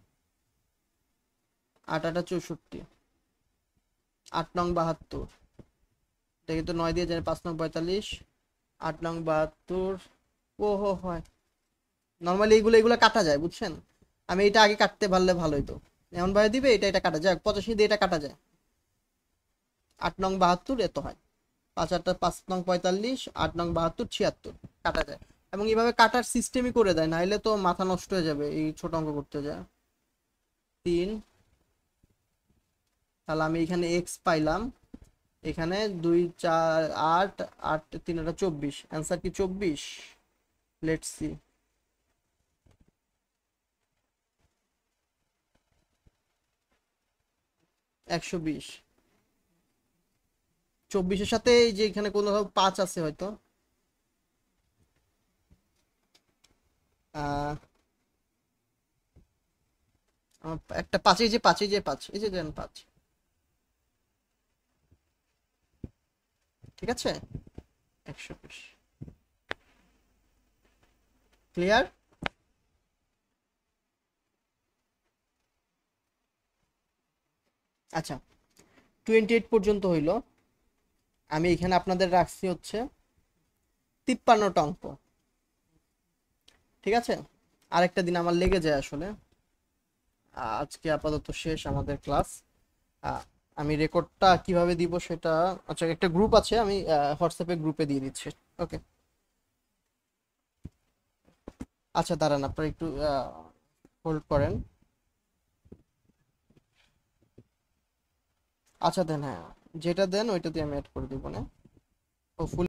8 আটা 64, 8 নং 72, এটা কিন্তু 9 দিয়ে যায়, 5 নং 45, 8 নং 72। ওহো হয়, নর্মালি এগুলো কাটা যায় বুঝছেন। আমি এটা আগে কাটতে পারলে ভালো হতো, এমন ভাবে দিবে এটা কাটা যায়, 85 দিয়ে এটা কাটা যায়। 8 নং 72 এত হয়, 5 আটটা 5 নং 45, 8 নং 72, 76 কাটা যায়। এবং এইভাবে কাটার সিস্টেমই করে দেয়, নাইলে তো মাথা নষ্ট হয়ে যাবে এই ছোট অঙ্ক করতে যায়। 3, তাহলে আমি এখানে এক্স পাইলাম, এখানে 2 4 8, 8 3 24, অ্যান্সার কি 24? Let's see. 120, 24-এর সাথে এই যে এখানে কোনো 5 আছে হয়তো, আহ একটা 5, এই যে 5, এই যে 5, এই যে দেন 5, ঠিক আছে। 120 ক্লিয়ার। আচ্ছা, 28 পর্যন্ত হইলো। আমি এখানে আপনাদের রাখছি হচ্ছে 53টা অঙ্ক, ঠিক আছে। আরেকটা দিন আমার লেগে যায় আসলে, আজকে আপাতত শেষ আমাদের ক্লাস। আমি রেকর্ডটা কিভাবে দিব সেটা, আচ্ছা একটা গ্রুপ আছে, আমি হোয়াটসঅ্যাপে গ্রুপে দিয়ে দিচ্ছি। ওকে, আচ্ছা দাঁড়ান আপনারা একটু হোল্ড করেন। আচ্ছা দেন, হ্যাঁ যেটা দেন ওইটাতে আমি অ্যাড করে দিব না। ও ফুল